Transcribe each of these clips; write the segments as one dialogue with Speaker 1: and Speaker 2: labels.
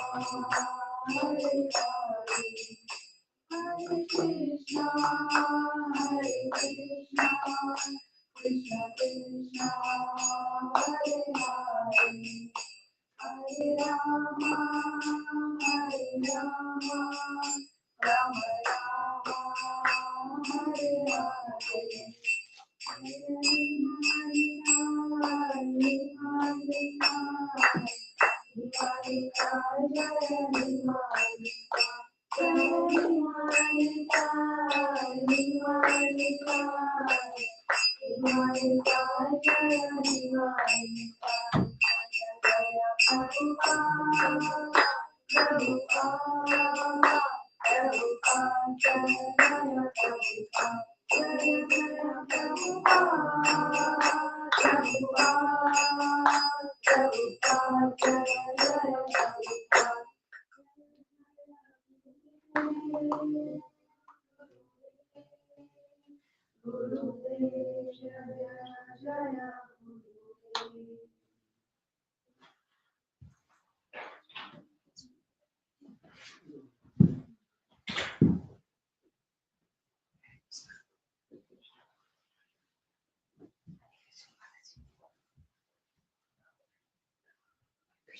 Speaker 1: Hare Krishna, Hare Krishna, Krishna Krishna, Hare Hare, Hare Rama, Hare Rama, Rama Rama, Hare Hare.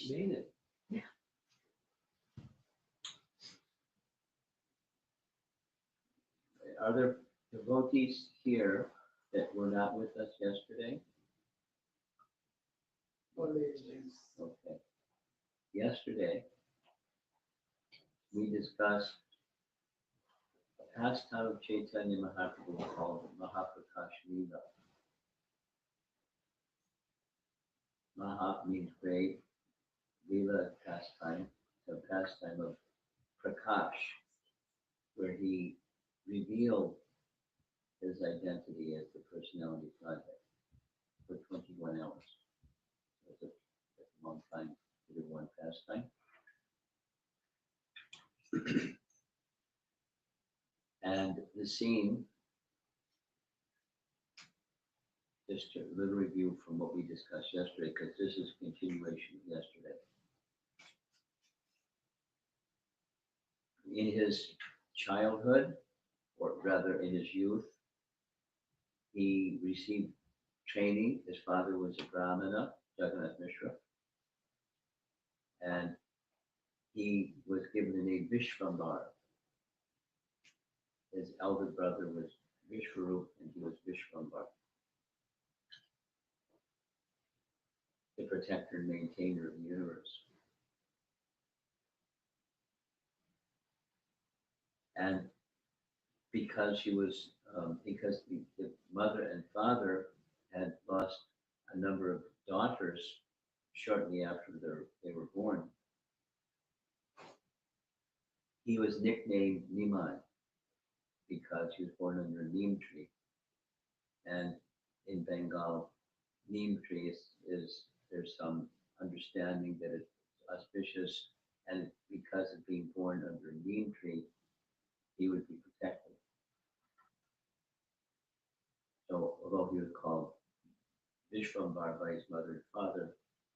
Speaker 2: Made it. Are there devotees here that were not with us yesterday? Okay. Yesterday, we discussed a pastime of Chaitanya Mahaprabhu called Mahaprakash Leela. Maha means great, Leela pastime, a pastime of Prakash, where he revealed his identity as the personality Godhead for 21 hours. That's a long time to do one pastime. And the scene, just a little review from what we discussed yesterday, because this is a continuation of yesterday. In his childhood, or rather in his youth, he received training. His father was a Brahmana, Jagannath Mishra, and he was given the name Vishvambar. His elder brother was Vishwarup, and he was Vishvambar, the protector and maintainer of the universe. And because because the mother and father had lost a number of daughters shortly after they were born, he was nicknamed Nimai because he was born under a neem tree. And in Bengal, neem tree is there's some understanding that it's auspicious, and because of being born under a neem tree, he would be protected. So although he was called Vishvambar by his mother and father,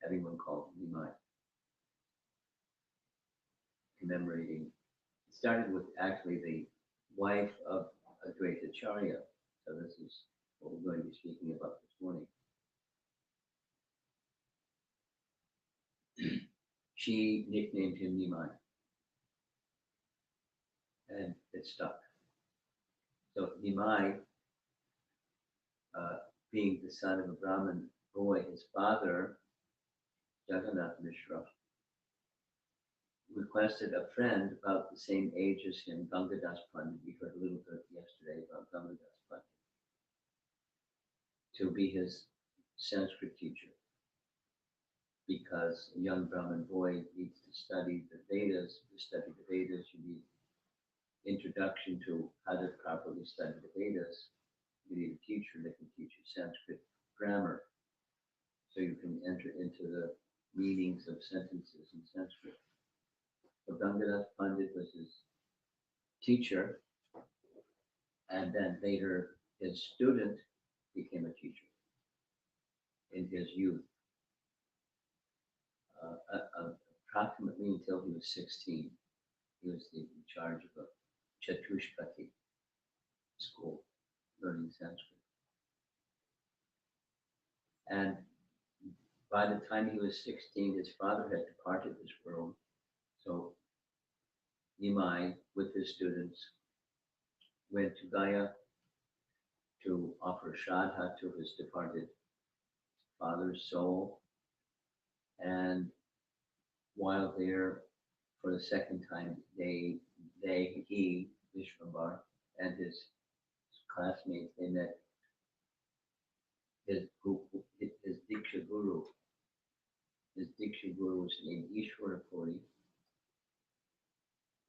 Speaker 2: everyone called him Nimai, commemorating. It started with actually the wife of Advaitacharya. So this is what we're going to be speaking about this morning. She nicknamed him Nimai, and it stuck. So Nimai, being the son of a Brahmin boy, his father, Jagannath Mishra, requested a friend about the same age as him, Gangadas Pandit. We heard a little bit yesterday about Gangadas Pandit, to be his Sanskrit teacher, because a young Brahmin boy needs to study the Vedas. To study the Vedas, you need introduction to how to properly study the Vedas. You need a teacher that can teach you Sanskrit grammar, so you can enter into the meanings of sentences in Sanskrit. So Gangadas Pandit was his teacher, and then later his student became a teacher in his youth. A approximately until he was 16. He was in charge of a Chatushpati school, learning Sanskrit. And by the time he was 16, his father had departed this world. So Nimai, with his students, went to Gaya to offer Shraddha to his departed father's soul. And while there, for the second time, he, Vishwambar, and his classmates, they met his Diksha Guru. His Diksha Guru was named Ishwara Puri.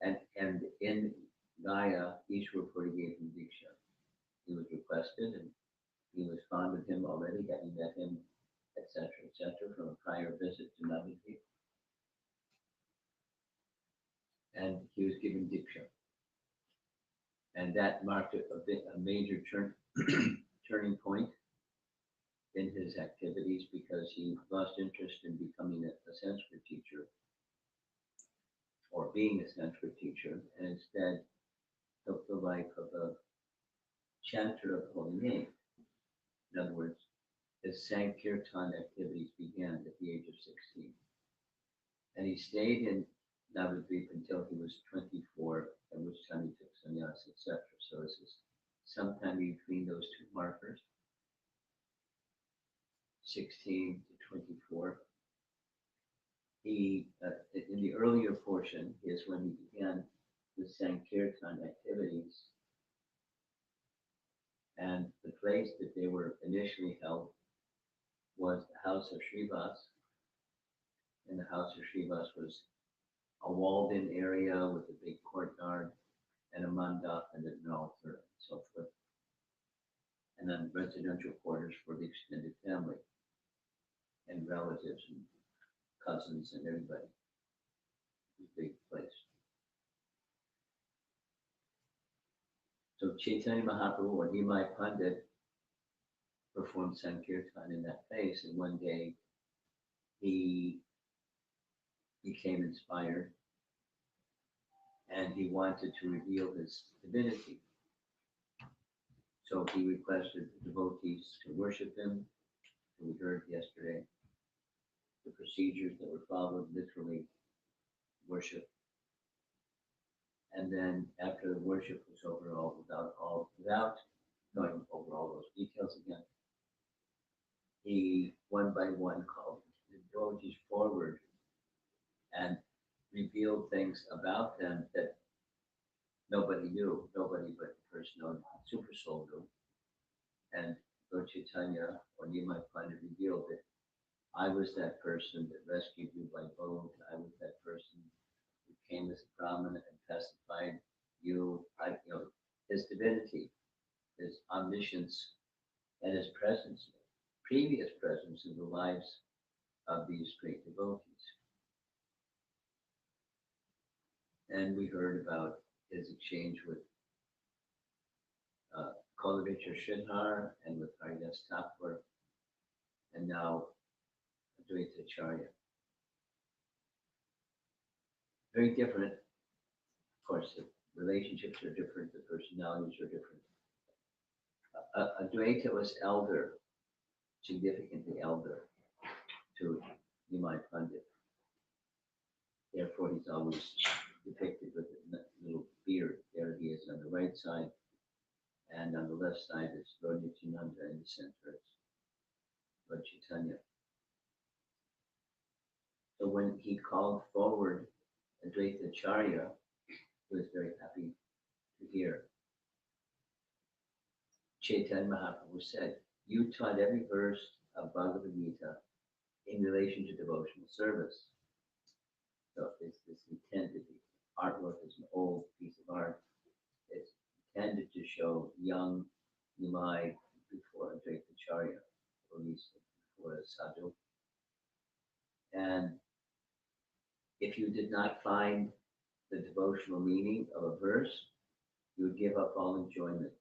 Speaker 2: And in Gaya, Ishwara Puri gave him Diksha. He was requested and he was fond of him already, having met him, etc., from a prior visit to Navadvip. And he was given Diksha. And that marked a major turning point in his activities because he lost interest in becoming a Sanskrit teacher or being a Sanskrit teacher, and instead took the life of a chanter of holy name. In other words, his Sankirtan activities began at the age of 16. And he stayed in Navadvip until he was 24, at which time he took sannyas, etc. So this is sometime between those two markers, 16 to 24. He, in the earlier portion, is when he began the Sankirtan activities. And the place that they were initially held was the house of Srivas. And the house of Srivas was a walled-in area with a big courtyard and a mandap and an altar and so forth. And then residential quarters for the extended family and relatives and cousins and everybody. It was a big place. So Chaitanya Mahaprabhu or Nimai Pandit performed Sankirtan in that place, and one day he became inspired and he wanted to reveal his divinity. So he requested the devotees to worship him. We heard yesterday the procedures that were followed, literally worship. And then after the worship was over, without going over all those details again, he one by one called the devotees forward and revealed things about them that nobody knew, nobody but the person on Super Soul knew. And Lord Chaitanya or Nimai Pandit revealed that I was that person that rescued you by boat. I was that person who came as a brahmana and pacified you. His divinity, his omniscience, and his presence, previous presence in the lives of these great devotees. And we heard about his exchange with Kolavich Shridhar and with Haridas Thakur, and now Advaita Acharya. Very different. Of course, the relationships are different, the personalities are different. Advaita was elder, significantly elder to Nimai Pandit. Therefore, he's always depicted with a little beard. There he is on the right side, and on the left side is Lord Nityananda, in the center is Lord Chaitanya. So when he called forward Advaita Acharya, he was very happy to hear. Chaitanya Mahaprabhu said, "You taught every verse of Bhagavad Gita in relation to devotional service." So it's intended, the artwork is an old piece of art. It's intended to show young Nimai before Advaita Acharya, or at least before a sadhu. And if you did not find the devotional meaning of a verse, you would give up all enjoyment,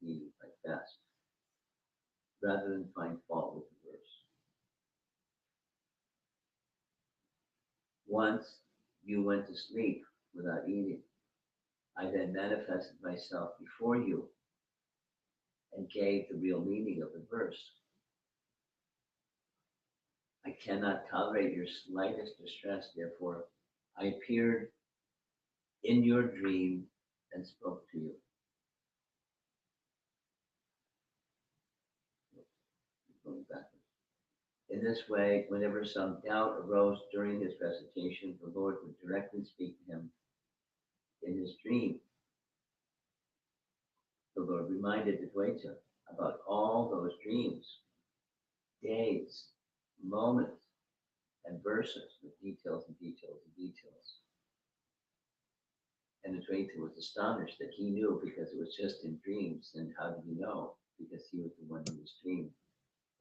Speaker 2: meaning like fast, rather than find fault with the verse. Once you went to sleep without eating. I then manifested myself before you and gave the real meaning of the verse. I cannot tolerate your slightest distress, therefore I appeared in your dream and spoke to you. Going backwards. In this way, whenever some doubt arose during his recitation, the Lord would directly speak to him in his dream. The Lord reminded Advaita about all those dreams, days, moments, and verses with details and details and details. And Advaita was astonished that he knew because it was just in dreams. And how did he know? Because he was the one in his dream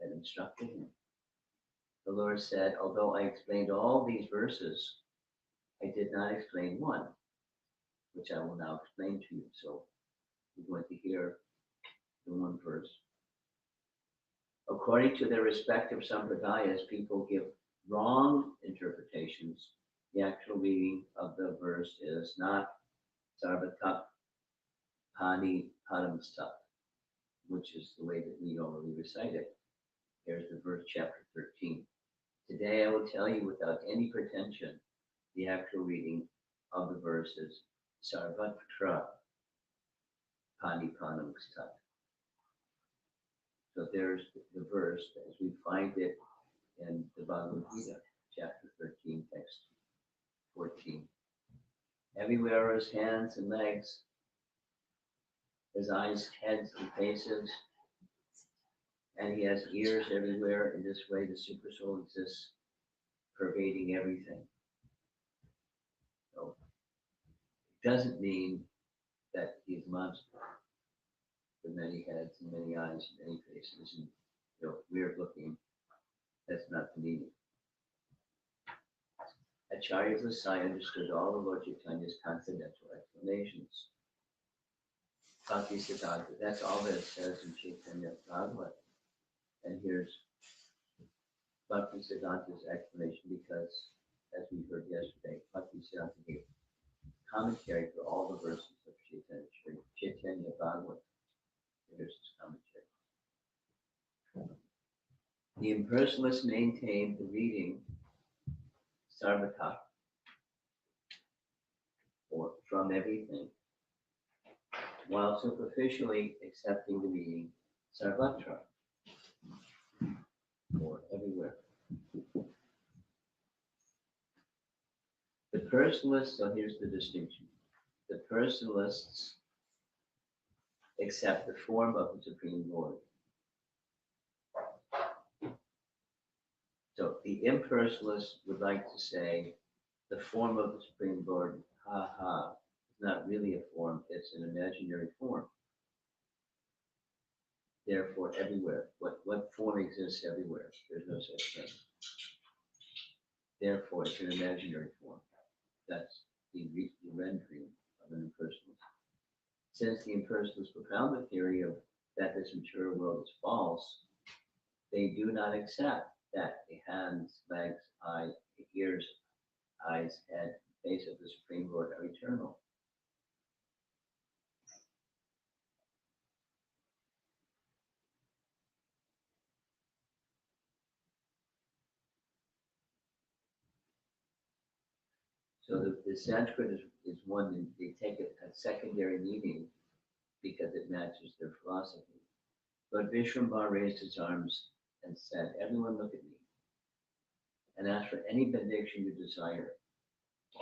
Speaker 2: that instructed him. The Lord said, although I explained all these verses, I did not explain one, which I will now explain to you. So we're going to hear the one verse. According to their respective sampradayas, people give wrong interpretations. The actual meaning of the verse is not sarvatak pani paramstak, which is the way that we normally recite it. Here's the verse, chapter 13. Today I will tell you without any pretension the actual reading of the verse is sarvatra pani paramstak. So there's the verse as we find it in the Bhagavad Gita, chapter 13, text 14. Everywhere are his hands and legs, his eyes, heads, and faces, and he has ears everywhere. In this way, the Supersoul exists, pervading everything. So it doesn't mean that he's a monster with many heads and many eyes and many faces and weird looking. That's not the meaning. Acharya Vasai understood all of Lord Chaitanya's confidential explanations. Bhakti Siddhanta, that's all that it says in Chaitanya Bhagavat. And here's Bhakti Siddhanta's explanation because, as we heard yesterday, Bhakti Siddhanta gave commentary for all the verses of Chaitanya Bhagavat. Here's his commentary. The impersonalists maintained the reading Sarvata, or from everything, while superficially accepting the meaning Sarvatra, or everywhere. The personalists, so here's the distinction. The personalists accept the form of the Supreme Lord. So the impersonalists would like to say the form of the Supreme Lord, is not really a form, it's an imaginary form. Therefore, everywhere. What form exists everywhere? There's no such thing. Therefore, it's an imaginary form. That's the rendering of an impersonalist. Since the impersonalists propound the theory of that this material world is false, they do not accept that the hands, legs, ears, eyes, head, face of the Supreme Lord are eternal. So the Sanskrit is one that they take a secondary meaning because it matches their philosophy. But Vishwambhara raised his arms and said, everyone look at me and ask for any benediction you desire.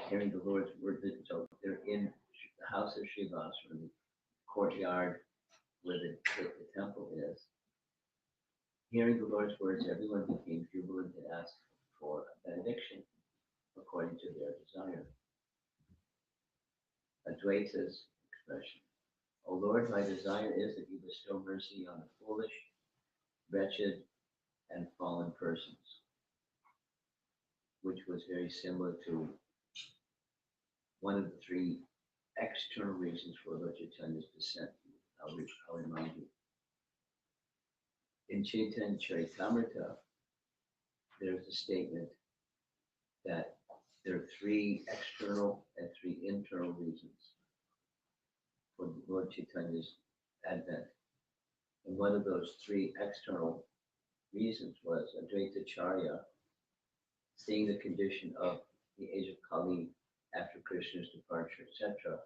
Speaker 2: Hearing the Lord's word, so they're in the house of Shivas, or the courtyard where the temple is. Hearing the Lord's words, everyone became jubilant and asked for a benediction according to their desire. Advaita's expression. O Lord, my desire is that you bestow mercy on the foolish, wretched, and fallen persons, which was very similar to one of the three external reasons for Lord Chaitanya's descent. I'll remind you. In Chaitanya Charitamrita, there's a statement that there are three external and three internal reasons for Lord Chaitanya's advent. And one of those three external reasons was Advaita Charya, seeing the condition of the age of Kali after Krishna's departure, etc.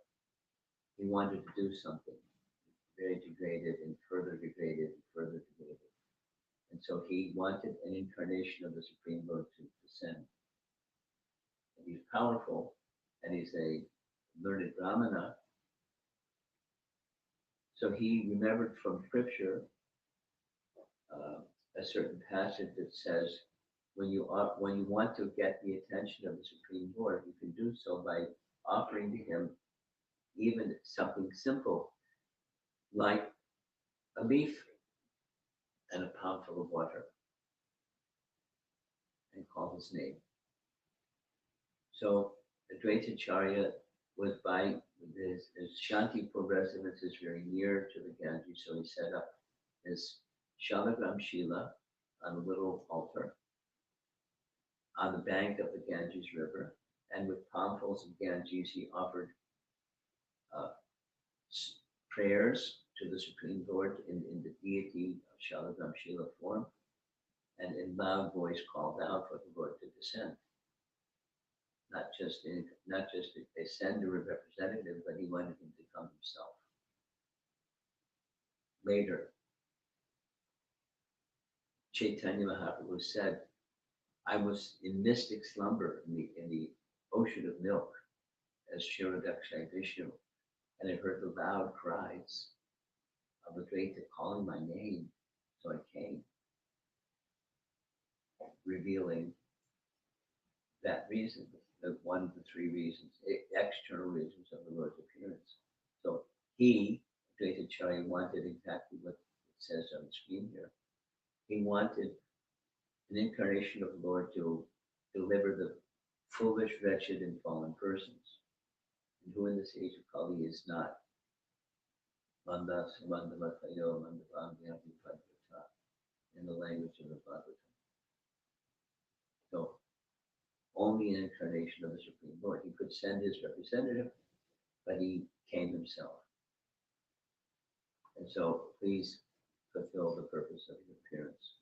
Speaker 2: He wanted to do something very degraded and further degraded and further degraded. And so he wanted an incarnation of the Supreme Lord to descend. And he's powerful, and he's a learned Brahmana. So he remembered from scripture a certain passage that says, when you want to get the attention of the Supreme Lord, you can do so by offering to him even something simple, like a leaf and a palm full of water, and call his name. So Advaita Charya was by his Shantipur residence is very near to the Ganges, so he set up his Shalagram Shila on a little altar on the bank of the Ganges River, and with palmfuls of Ganges he offered prayers to the Supreme Lord in the deity of Shalagram Shila form, and in loud voice called out for the Lord to descend. Not just to send a representative, but he wanted him to come himself. Later, Chaitanya Mahaprabhu said, I was in mystic slumber in the ocean of milk as Kshirodakshay Vishnu, and I heard the loud cries of Advaita calling my name, so I came, revealing that reason, one of the three reasons, external reasons of the Lord's appearance. So he, Advaita Charya, wanted exactly what it says on the screen here. He wanted an incarnation of the Lord to deliver the foolish, wretched, and fallen persons. And who in this age of Kali is not? Mandas, Mandavatayo, Mandavamyati Padvata, in the language of the Bhagavatam. So only an incarnation of the Supreme Lord. He could send his representative, but he came himself. And so please fulfill the purpose of your appearance.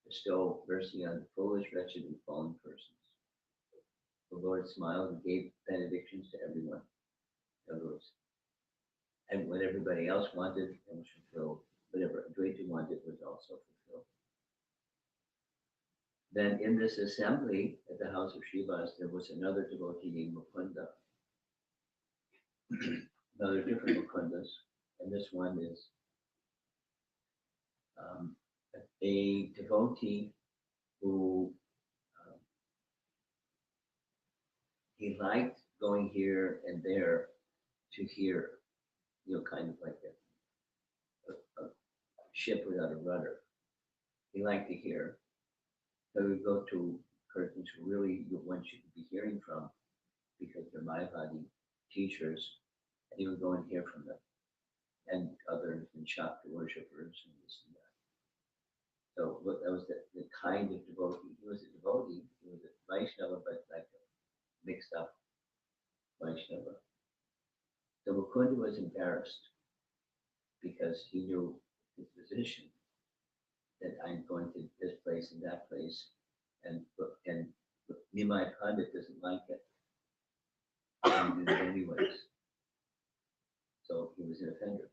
Speaker 2: Bestow mercy on the foolish, wretched, and fallen persons. The Lord smiled and gave benedictions to everyone. In other words, and what everybody else wanted was fulfilled. Whatever Advaita wanted was also fulfilled. Then in this assembly at the house of Srivas, there was another devotee named Mukunda. Another different Mukundas. And this one is a devotee who he liked going here and there to hear, kind of like a ship without a rudder. He liked to hear. So we would go to persons who really one should be hearing from because they're Mayavadi teachers, and he would go and hear from them, and others and Shakti worshippers and this and that. So that was the kind of devotee. He was a devotee. He was a Vaishnava, but like a mixed up Vaishnava. So Mukunda was embarrassed because he knew his position, that I'm going to this place and that place, and Nimai Pandit doesn't like it. And he did it anyways. So he was an offender.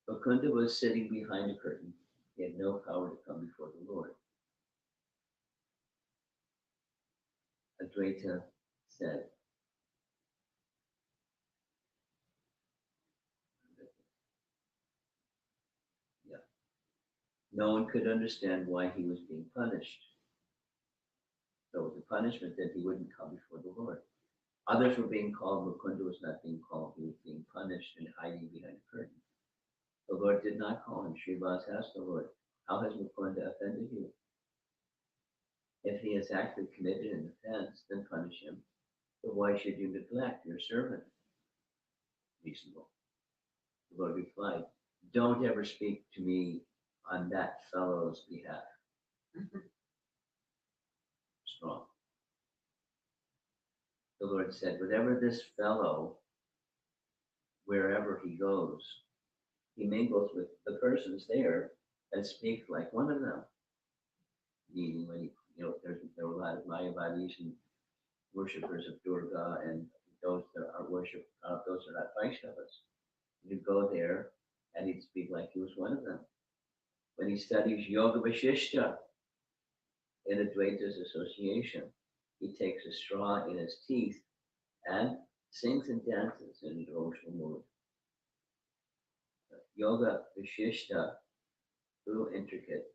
Speaker 2: Mukunda was sitting behind a curtain. He had no power to come before the Lord. Advaita said, no one could understand why he was being punished. So the punishment that he wouldn't come before the Lord. Others were being called. Mukunda was not being called. He was being punished and hiding behind a curtain. The Lord did not call him. Srivas asked the Lord, how has Mukunda offended you? If he has actually committed an offense, then punish him. But why should you neglect your servant? Reasonable. The Lord replied, don't ever speak to me on that fellow's behalf. Strong. The Lord said, whatever this fellow, wherever he goes, he mingles with the persons there and speaks like one of them. Meaning when he, there were a lot of Mayavadis and worshippers of Durga and those that are those are not Vaishnavas. He'd go there and he'd speak like he was one of them. When he studies Yoga Vashishta in Advaita's association, he takes a straw in his teeth and sings and dances in a devotional mood. Yoga Vashishta, a little intricate,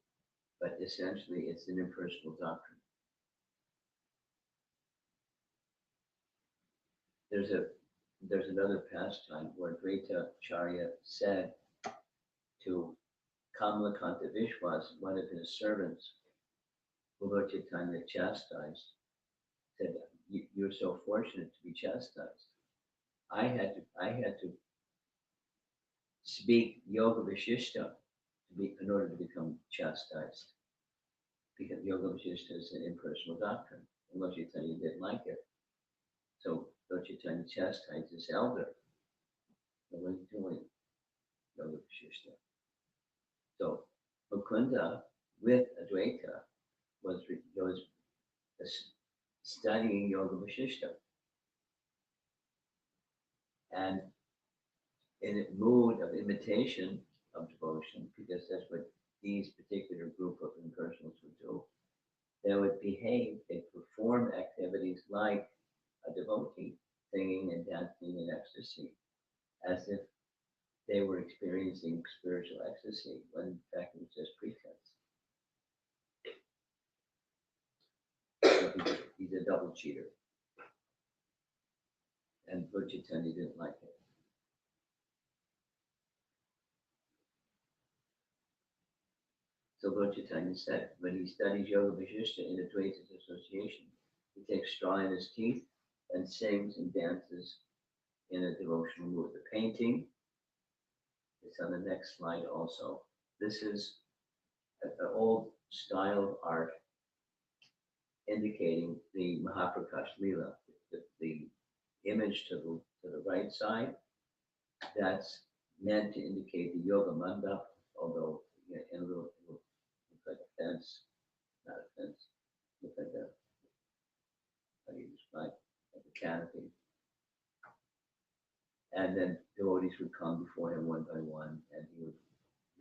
Speaker 2: but essentially it's an impersonal doctrine. There's another pastime where Dvaita Charya said to Kamalakanta Vishwas, one of his servants, who Lord Chaitanya chastised, said, "You're so fortunate to be chastised. I had to speak Yoga Vashishta in order to become chastised, because Yoga Vashishta is an impersonal doctrine, and Lord Chaitanya didn't like it. So Lord Chaitanya chastised his elder. What are you doing, Yoga Vashishta?" So Mukunda with Advaita was studying Yoga Vashishta, and in a mood of imitation of devotion, because that's what these particular group of impersonals would do. They would behave, they perform activities like a devotee, singing and dancing in ecstasy, as if they were experiencing spiritual ecstasy, when in fact it was just pretense. So he's a double cheater. And Lord Chaitanya didn't like it. So Lord Chaitanya said, when he studies Yoga Vashishta in Advaita's association, he takes straw in his teeth and sings and dances in a devotional mood. The painting is on the next slide also. This is an old style of art indicating the Mahaprakash Leela. The image to the right side, that's meant to indicate the Yoga Mandap, although in a little, it looks like a fence, not a fence, looks like a, how do you describe, like a canopy. And then devotees would come before him one by one, and he would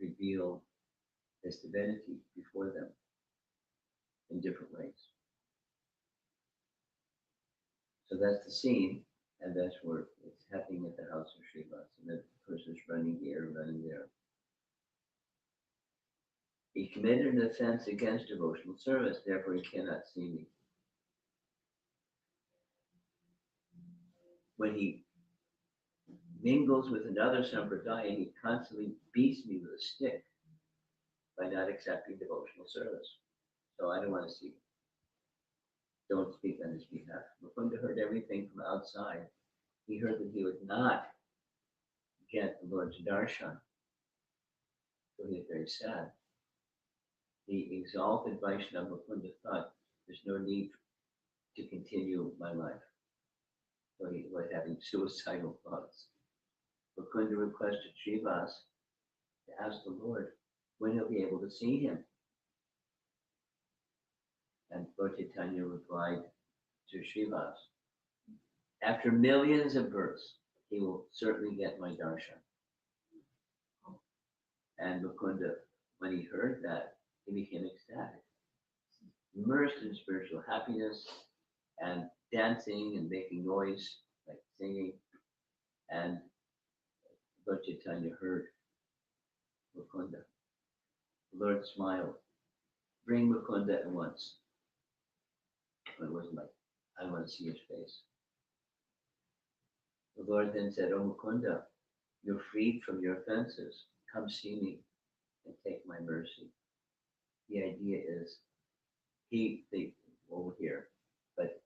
Speaker 2: reveal his divinity before them in different ways. So that's the scene, and that's where it's happening at the house of Srivas, and the person's running here, running there. He committed an offense against devotional service, therefore he cannot see me. When he mingles with another sampradaya, he constantly beats me with a stick by not accepting devotional service. So I don't want to see him. Don't speak on his behalf. Mukunda heard everything from outside. He heard that he would not get the Lord's darshan. So he was very sad. The exalted Vaishnava Mukunda thought there's no need to continue my life. So he was having suicidal thoughts. Mukunda requested Srivas to ask the Lord when he'll be able to see him. And Lord Chaitanya replied to Srivas, after millions of births, he will certainly get my darshan. And Mukunda, when he heard that, he became ecstatic, immersed in spiritual happiness and dancing and making noise, like singing. And Lord Chaitanya heard Mukunda. The Lord smiled. Bring Mukunda at once. But it wasn't like, I want to see his face. The Lord then said, "Oh Mukunda, you're freed from your offenses. Come see me and take my mercy." The idea is, over here, but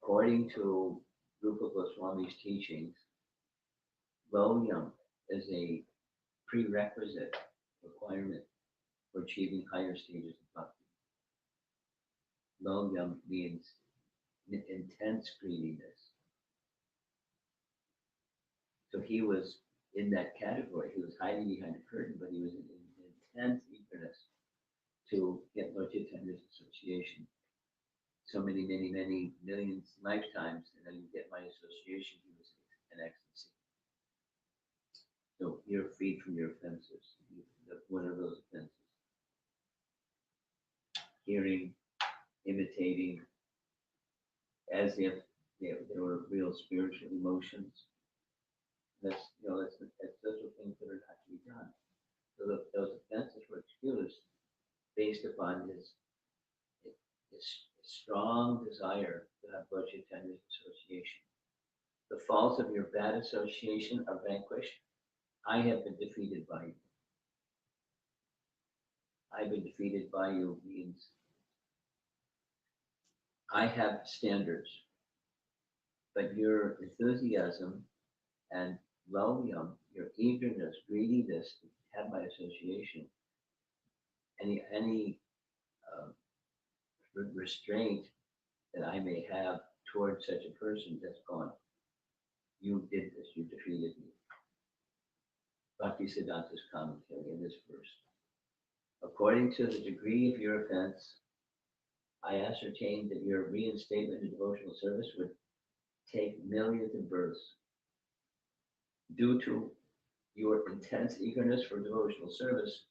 Speaker 2: according to Rupa Goswami's teachings, Loyam is a prerequisite requirement for achieving higher stages of bhakti. Loyam means intense greediness. So he was in that category. He was hiding behind a curtain, but he was in intense eagerness to get Lord Chaitanya's association. So many, many, many millions lifetimes, and then you get my association. He was in ecstasy. So you're freed from your offenses. What are those offenses? Hearing, imitating, as if they were real spiritual emotions. That's those are things that are not to be done. So those offenses were excused based upon his strong desire to have Lord Chaitanya's association. The faults of your bad association are vanquished. I have been defeated by you. I've been defeated by you means I have standards, but your enthusiasm and loyum, your eagerness, greediness to have my association, any restraint that I may have towards such a person, that's gone. You did this. You defeated me. Bhaktisiddhanta's commentary in this verse. According to the degree of your offense, I ascertained that your reinstatement in devotional service would take millions of births. Due to your intense eagerness for devotional service,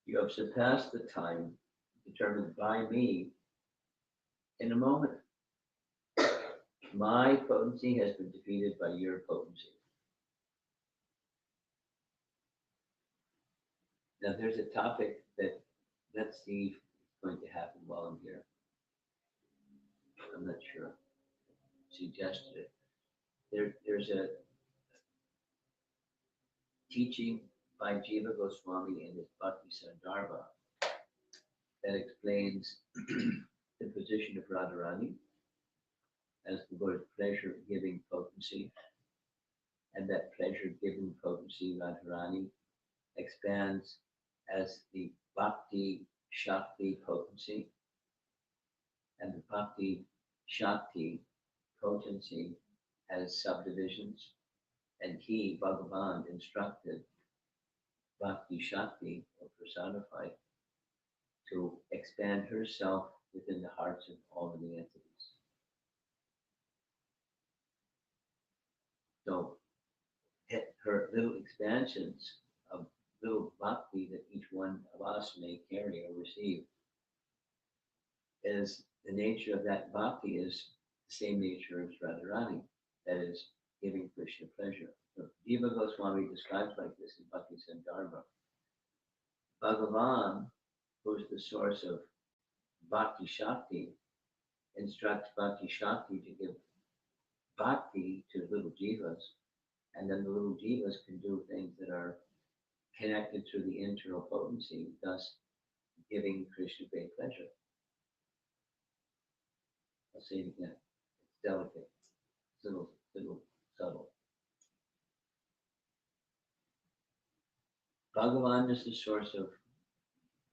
Speaker 2: you have surpassed the time determined by me in a moment. My potency has been defeated by your potency. Now there's a topic that, let's see if it's going to happen while I'm here. I'm not sure. Suggested it. There's a teaching by Jiva Goswami in his Bhakti Sandarbha that explains the position of Radharani as the Lord's pleasure-giving potency, and that pleasure-giving potency, Radharani, expands as the Bhakti Shakti potency, and the Bhakti Shakti potency has subdivisions, and he, Bhagavan, instructed Bhakti Shakti, or personified, to expand herself within the hearts of all of the entities. So her little expansions of little bhakti that each one of us may carry or receive is the nature of that bhakti is the same nature as Radharani, that is giving Krishna pleasure. So Jiva Goswami describes like this in Bhakti Sandarbha. Bhagavan, who is the source of Bhakti Shakti, instructs Bhakti Shakti to give bhakti to little jivas, and then the little jivas can do things that are connected through the internal potency, thus giving Krishna great pleasure. I'll say it again. It's delicate. It's a little subtle. Bhagavan is the source of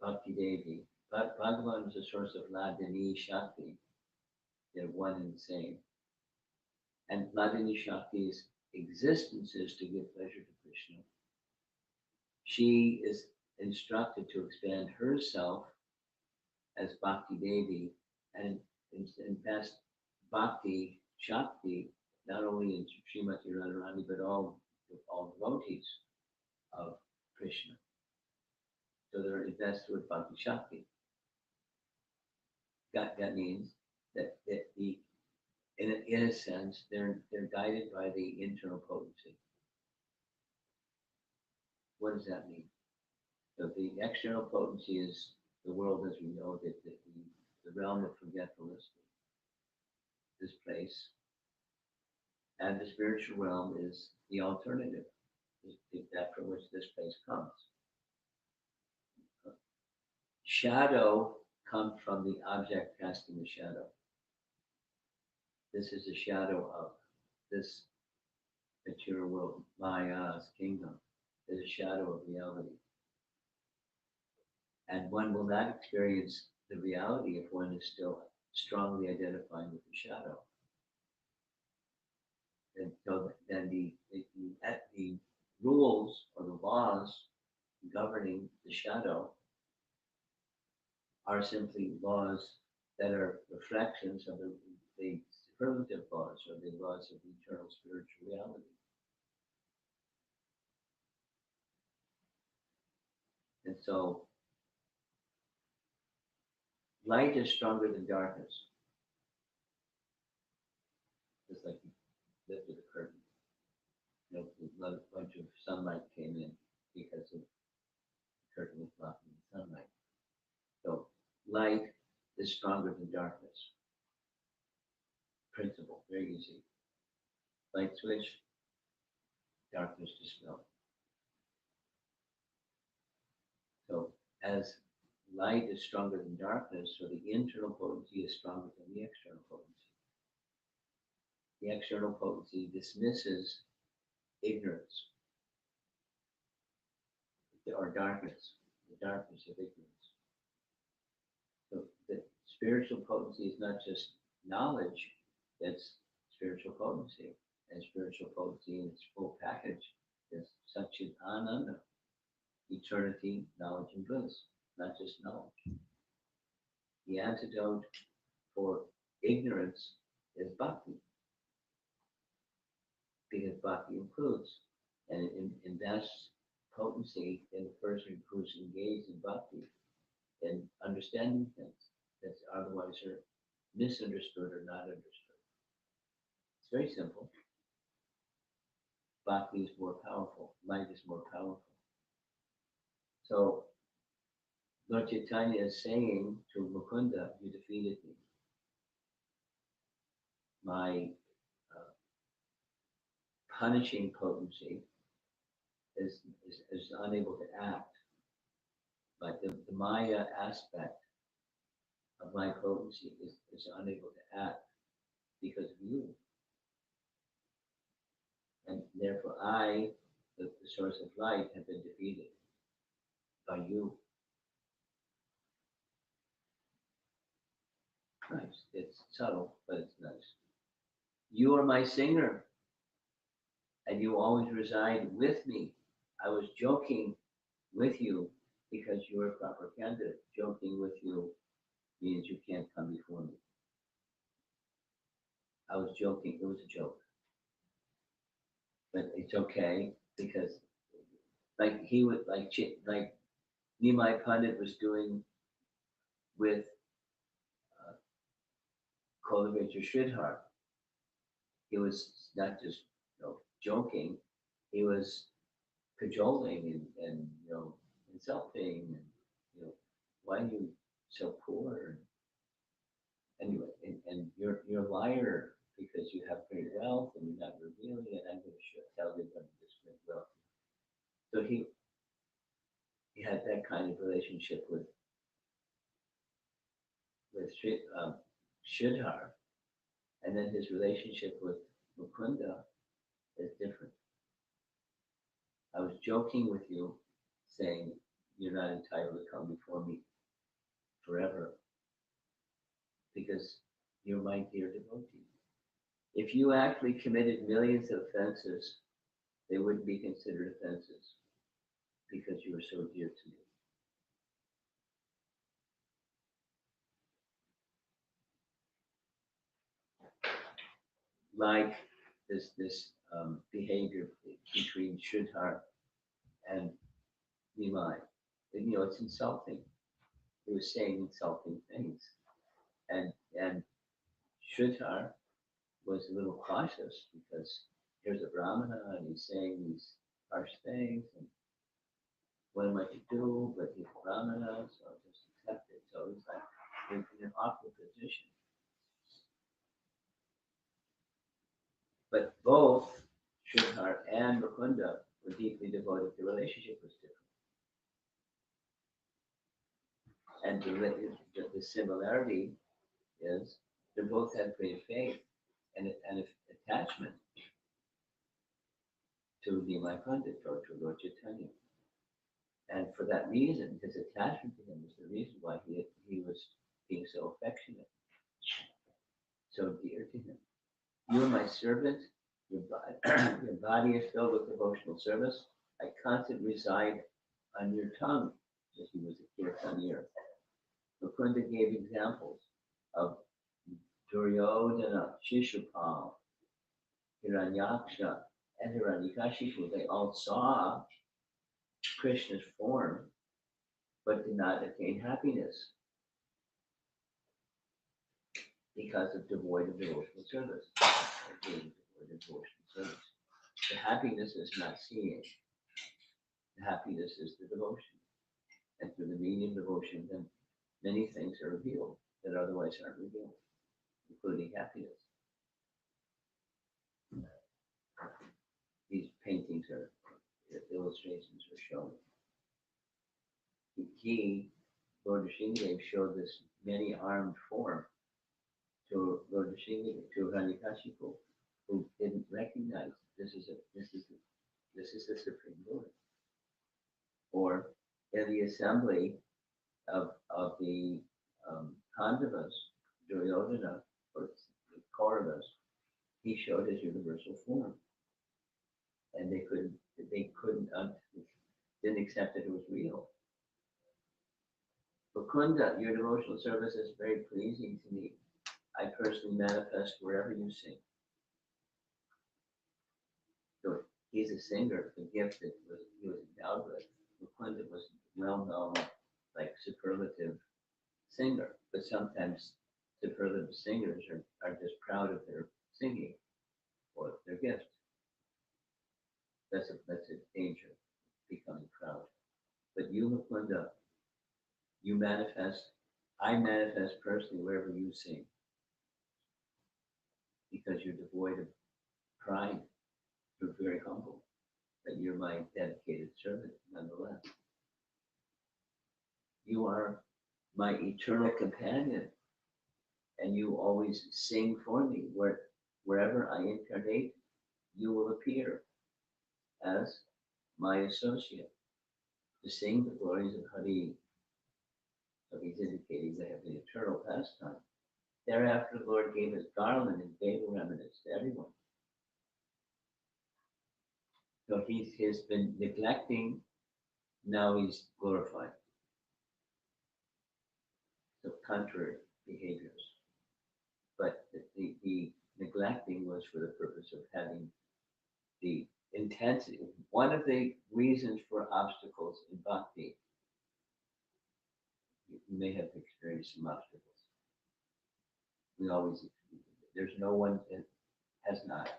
Speaker 2: Bhakti Devi. Bhagavan is the source of Ladini Shakti. They're one and the same. And Ladini Shakti's existence is to give pleasure to Krishna. She is instructed to expand herself as Bhakti Devi, and in past Bhakti Shakti, not only in Srimati Radharani, but all devotees of Krishna. So they're invested with Bhakti Shakti. That means that in a sense, they're guided by the internal potency. What does that mean? So the external potency is the world as we know it, the realm of forgetfulness, this place. And the spiritual realm is the alternative, that from which this place comes. Shadow comes from the object casting the shadow. This is a shadow of this material world, Maya's kingdom. Is a shadow of reality. And one will not experience the reality if one is still strongly identifying with the shadow. And so then the rules or the laws governing the shadow are simply laws that are reflections of the superlative laws or the laws of the eternal spiritual reality. And so light is stronger than darkness. It's like you lifted a curtain. You know, a bunch of sunlight came in because the curtain was blocking the sunlight. So light is stronger than darkness. Principle, very easy. Light switch, darkness dispelled. So as light is stronger than darkness, so the internal potency is stronger than the external potency. The external potency dismisses ignorance or darkness, the darkness of ignorance. So the spiritual potency is not just knowledge, it's spiritual potency. And spiritual potency in its full package is Satchit Ananda, eternity, knowledge, and bliss, not just knowledge. The antidote for ignorance is bhakti, because bhakti includes and invests potency in the person who's engaged in bhakti and understanding things that otherwise are misunderstood or not understood. It's very simple. Bhakti is more powerful. Light is more powerful. So Lord Chaitanya is saying to Mukunda, you defeated me. My punishing potency is unable to act. But the Maya aspect of my potency is unable to act because of you. And therefore I, the source of light, have been defeated by you. Nice. It's subtle, but it's nice. You are my singer, and you always reside with me. I was joking with you because you are a proper candidate. Joking with you means you can't come before me. I was joking. It was a joke. But it's okay because like he would like Nimai Pandit was doing with Cultivate Your Sridhar. He was not just joking, he was cajoling and insulting and why are you so poor? Anyway, and you're a liar because you have great wealth and you're not revealing it. I'm going to tell you about this great wealth. So he had that kind of relationship with Sridhar, and then his relationship with Mukunda is different. I was joking with you, saying you're not entitled to come before me forever because you're my dear devotee. If you actually committed millions of offenses, they wouldn't be considered offenses because you were so dear to me. Like this behavior between Sridhar and Nimai. It's insulting. He was saying insulting things. And Sridhar was a little cautious because here's a Brahmana and he's saying these harsh things and what am I to do? But he's a Brahmana, so I'll just accept it. So he's like in an awkward position. But both Sridhar and Mukunda were deeply devoted. The relationship was different. And the similarity is they both had great faith and attachment to Nimai Pandit or to Lord Chaitanya. And for that reason, his attachment to him was the reason why he was being so affectionate. so dear to him. You are my servant. Your body, your body is filled with devotional service. I constantly reside on your tongue, as he was a kirtanier. Mukunda gave examples of Duryodhana, Shishupal, Hiranyaksha, and Hiranyakashipu. They all saw Krishna's form, but did not attain happiness because of devoid of devotional service. Being devoid of devotional service. The happiness is not seeing. The happiness is the devotion. And through the medium devotion, then many things are revealed that otherwise aren't revealed, including happiness. These paintings are illustrations are shown. Lord Nrsimhadev, showed this many-armed form to Lord Nrsimhadev, to Hiranyakashipu, who didn't recognize this is the Supreme Lord. Or in the assembly of the Pandavas, Duryodhana, or the Kauravas, he showed his universal form, and they didn't accept that it was real. Mukunda, your devotional service is very pleasing to me. I personally manifest wherever you sing. So he's a singer, the gift that he was endowed with. Mukunda was well-known, like superlative singer, but sometimes superlative singers are just proud of their singing or their gift. That's a danger, becoming proud. But you, Mukunda, I manifest personally wherever you sing, because you're devoid of pride. You're very humble, but you're my dedicated servant nonetheless. You are my eternal companion, and you always sing for me. Wherever I incarnate, you will appear as my associate to sing the glories of Hari. So he's indicating they have the eternal pastime. Thereafter, the Lord gave his garland and gave remnants to everyone. So he's been neglecting, now he's glorified. So contrary behaviors. But the neglecting was for the purpose of having the intensity. One of the reasons for obstacles in bhakti, you may have experienced some obstacles. There's no one that has not.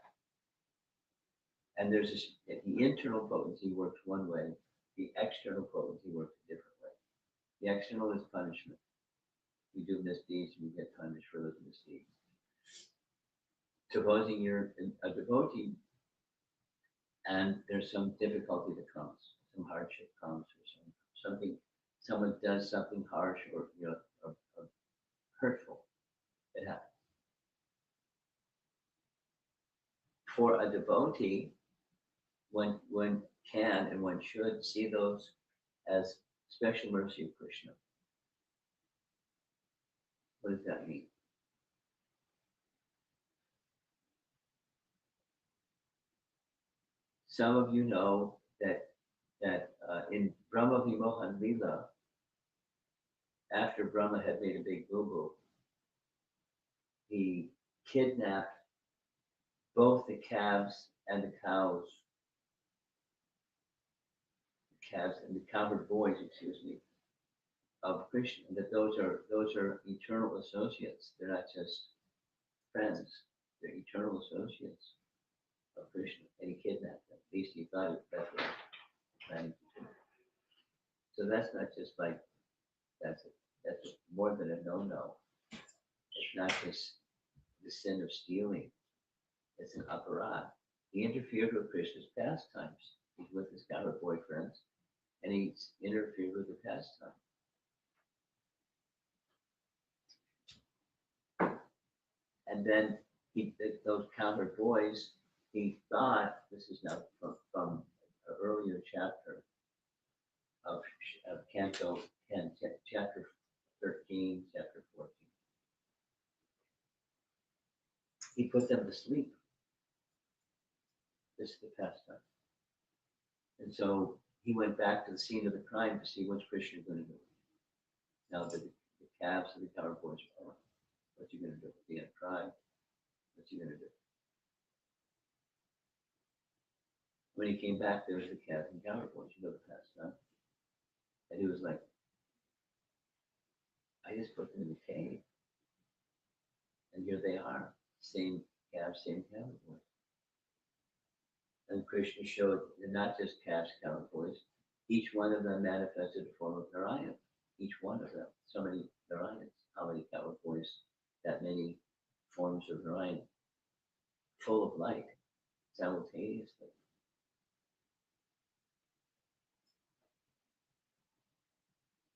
Speaker 2: And the internal potency works one way, the external potency works a different way. The external is punishment. You do misdeeds and you get punished for those misdeeds. Supposing you're a devotee and there's some difficulty that comes, some hardship comes, or someone does something harsh or hurtful, it happens. For a devotee, one can and one should see those as special mercy of Krishna. What does that mean? Some of you know that in Brahma Vimohan Lila, after Brahma had made a big boo-boo, he kidnapped both the calves and the cows, the covered boys, of Krishna. That those are eternal associates. They're not just friends. They're eternal associates of Krishna, and he kidnapped them. At least he thought that's what he was planning to do. So that's not just like that's more than a no-no. It's not just the sin of stealing. It's an aparad. He interfered with Krishna's pastimes. He's with his covered boyfriends, and he's interfered with the pastime. And then those counter boys, he thought, this is now from an earlier chapter of Canto 10, chapter 13, chapter 14. he put them to sleep. This is the pastime. And so he went back to the scene of the crime to see what's Krishna going to do. Now that the calves and the cow boys are gone, what's he going to do? He had cried. What's he going to do? When he came back, there was the calves and cow boys, the pastime. And he was like, I just put them in the cave. And here they are. Same calves, same cow boys. And Krishna showed that not just calves, cow boys, each one of them manifested a form of Narayan. Each one of them. So many Narayans. How many cow boys? That many forms of Narayan. Full of light simultaneously.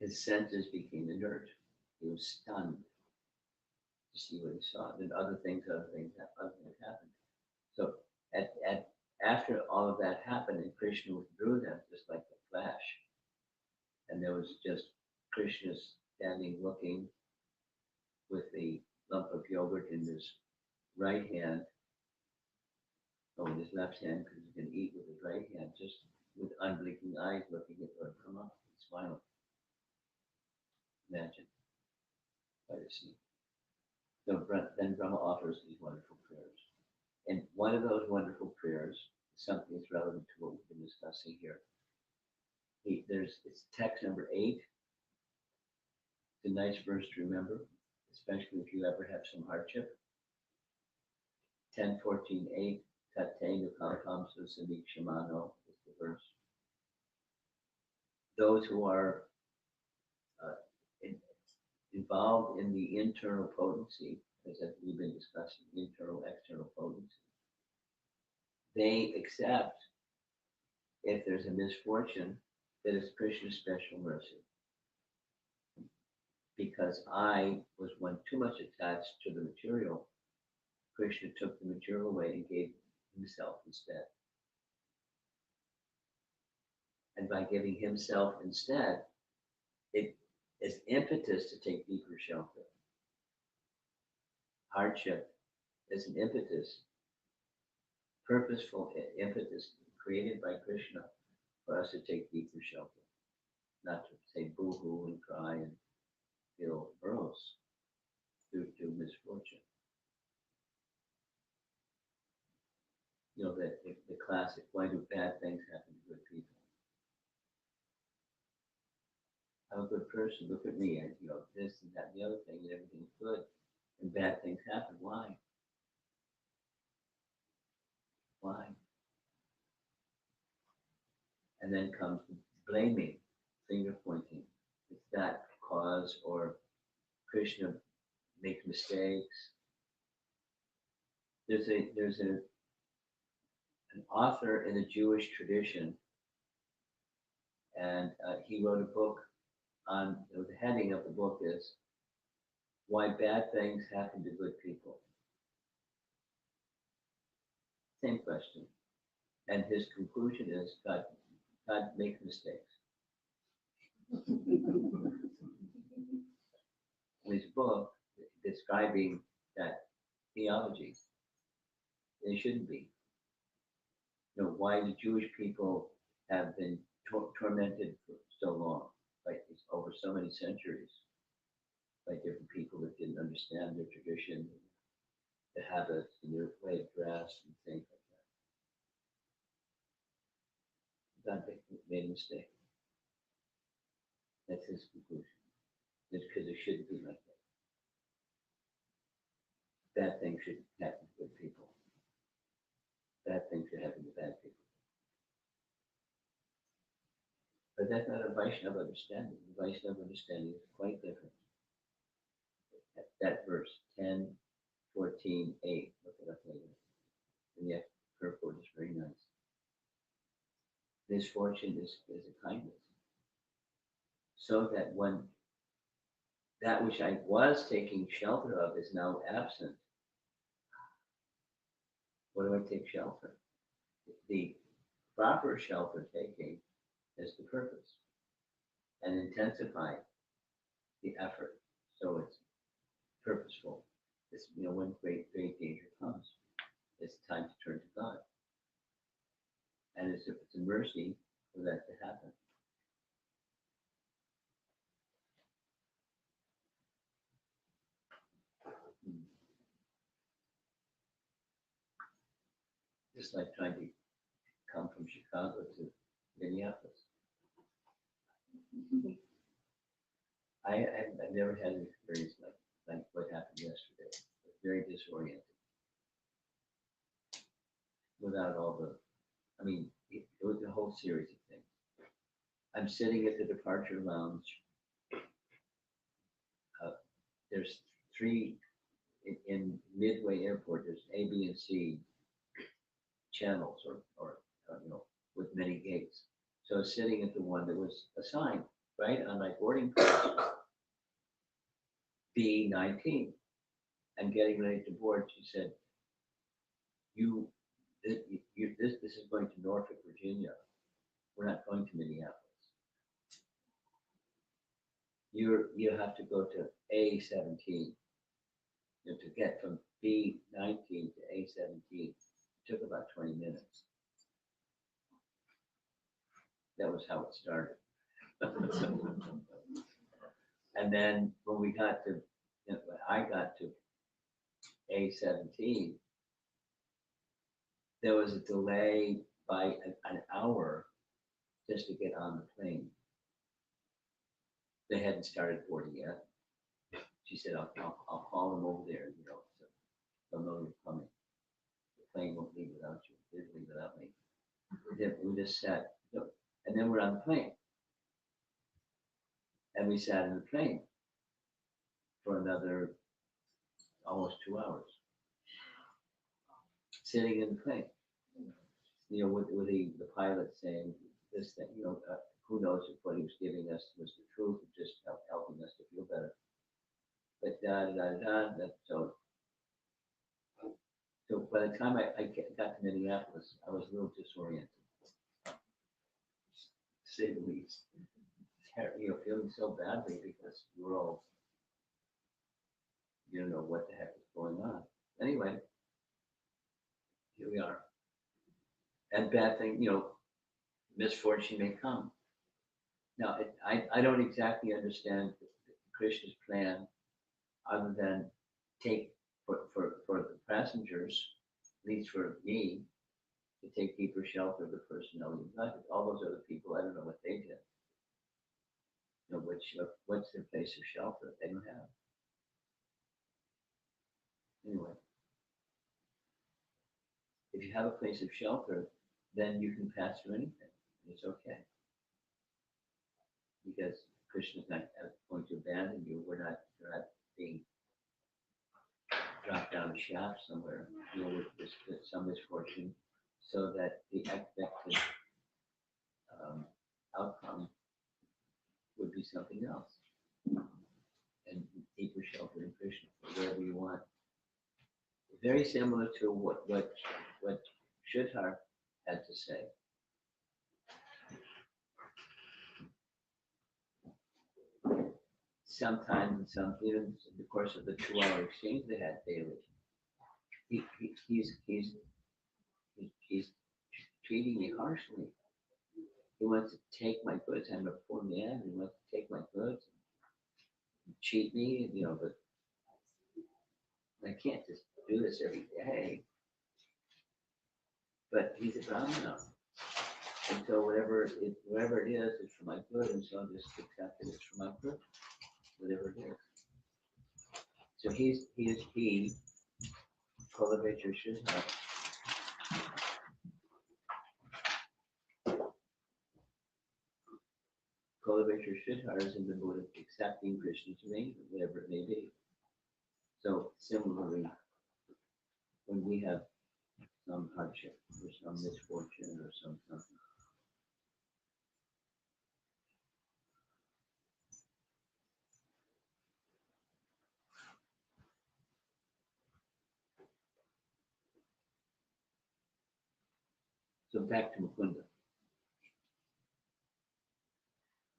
Speaker 2: His senses became inert. He was stunned to see what he saw. Then other things happened. So after all of that happened, and Krishna withdrew them just like a flash, and there was just Krishna standing looking with the lump of yogurt in his right hand, or in his left hand, because he's going to eat with his right hand, just with unblinking eyes looking at Lord Brahma and smiling. Imagine. By the scene. So then Brahma offers these wonderful prayers. And one of those wonderful prayers is something that's relevant to what we've been discussing here. It's text number 8. It's a nice verse to remember, especially if you ever have some hardship. 10:14:8, Tate Nukalakam Susamik Shamano is the verse. Those who are involved in the internal potency, as we've been discussing, internal, external potency, they accept, if there's a misfortune, that it's Krishna's special mercy. Because I was one too much attached to the material, Krishna took the material away and gave himself instead. And by giving himself instead, it is impetus to take deeper shelter. Hardship is an impetus, purposeful impetus created by Krishna for us to take deeper shelter. Not to say boo-hoo and cry and feel morose due to misfortune. You know, that the classic, why do bad things happen to good people? I'm a good person, look at me, and this and that and the other thing, and everything's good, and bad things happen. Why? Why? And then comes blaming, finger pointing. It's that cause, or Krishna makes mistakes. There's an author in the Jewish tradition, and he wrote a book on, the heading of the book is Why Bad Things Happen to Good People. Same question. And his conclusion is God makes mistakes. In his book, describing that theology, they shouldn't be. Why the Jewish people have been tormented for so long, like over so many centuries, by different people that didn't understand their tradition, the habits, and their way of dress, and things like that. God made a mistake. That's his conclusion. It's because it shouldn't be like that. Bad things should happen to good people. Bad things should happen to bad people. But that's not a Vaishnava understanding. The Vaishnava understanding is quite different. That verse, 10:14:8, look it up later. And yet, purport is very nice. Misfortune is a kindness. So that when that which I was taking shelter of is now absent, what do I take shelter? The proper shelter taking is the purpose and intensify the effort. So it's purposeful. It's, when great danger comes, it's time to turn to God. And it's a mercy for that to happen. Just like trying to come from Chicago to Minneapolis. I've never had an experience like what happened yesterday. It was very disoriented. Without all the, it was a whole series of things. I'm sitting at the departure lounge. There's three in Midway Airport. There's A, B, and C channels, or with many gates. So I was sitting at the one that was assigned right on my boarding pass, B19, and getting ready to board. She said, this is going to Norfolk, Virginia. We're not going to Minneapolis. You have to go to A17. To get from B19 to A17 took about 20 minutes. That was how it started. And then when we got to, when I got to A17, there was a delay by an hour just to get on the plane. They hadn't started boarding yet. She said, I'll call them over there, so they'll know you're coming. The plane won't leave without you. They didn't leave without me. Then we just sat, and then we're on the plane. And we sat in the plane for another almost 2 hours. Sitting in the plane. With the pilot saying this thing, who knows if what he was giving us was the truth or just helping us to feel better. But so by the time I got to Minneapolis, I was a little disoriented, to say the least. Feeling so badly because we're all, you don't know what the heck is going on. Anyway, here we are. And bad thing, misfortune may come. Now, I don't exactly understand Krishna's plan other than take for the passengers, at least for me, to take deeper shelter of the personality of God. All those other people, I don't know what they did. What's their place of shelter? They don't have. Anyway, if you have a place of shelter, then you can pass through anything. It's okay. Because Krishna's not going to abandon you. You're not being dropped down a shaft somewhere, with some misfortune, so that the expected outcome would be something else. And deeper shelter in Krishna, wherever you want. Very similar to what Sridhar had to say. Sometimes, even in the course of the 2-hour exchange they had daily, he's treating me harshly. He wants to take my goods. I'm a poor man. He wants to take my goods, and cheat me. But I can't just do this every day. But he's a Brahmana. And so whatever it is, it's for my good, and so I'll just accept it. It's for my good, whatever it is. So he cultivate your Sridhar. Cultivate your Sridhar is in the mood of accepting Krishna's arrangement, whatever it may be. So similarly, when we have some hardship or some misfortune or something, so back to Mukunda.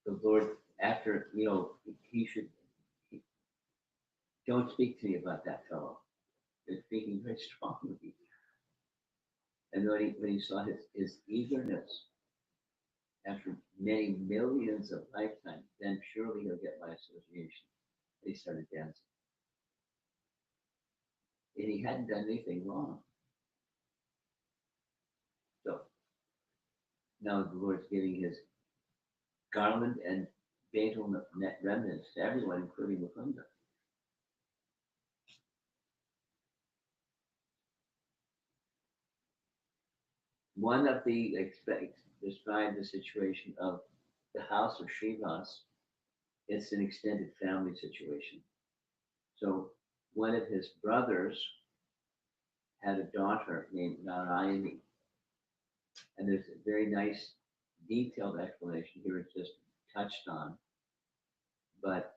Speaker 2: The Lord, after, he should, don't speak to me about that fellow. They're speaking very strongly. And when he saw his eagerness after many millions of lifetimes, then surely he'll get my association. And he started dancing. And he hadn't done anything wrong. So now the Lord's giving his garland and fatal net remnants to everyone, including Mukunda. One of the described the situation of the house of Srivas. It's an extended family situation. So one of his brothers had a daughter named Narayani. And there's a very nice detailed explanation here. It's just touched on. But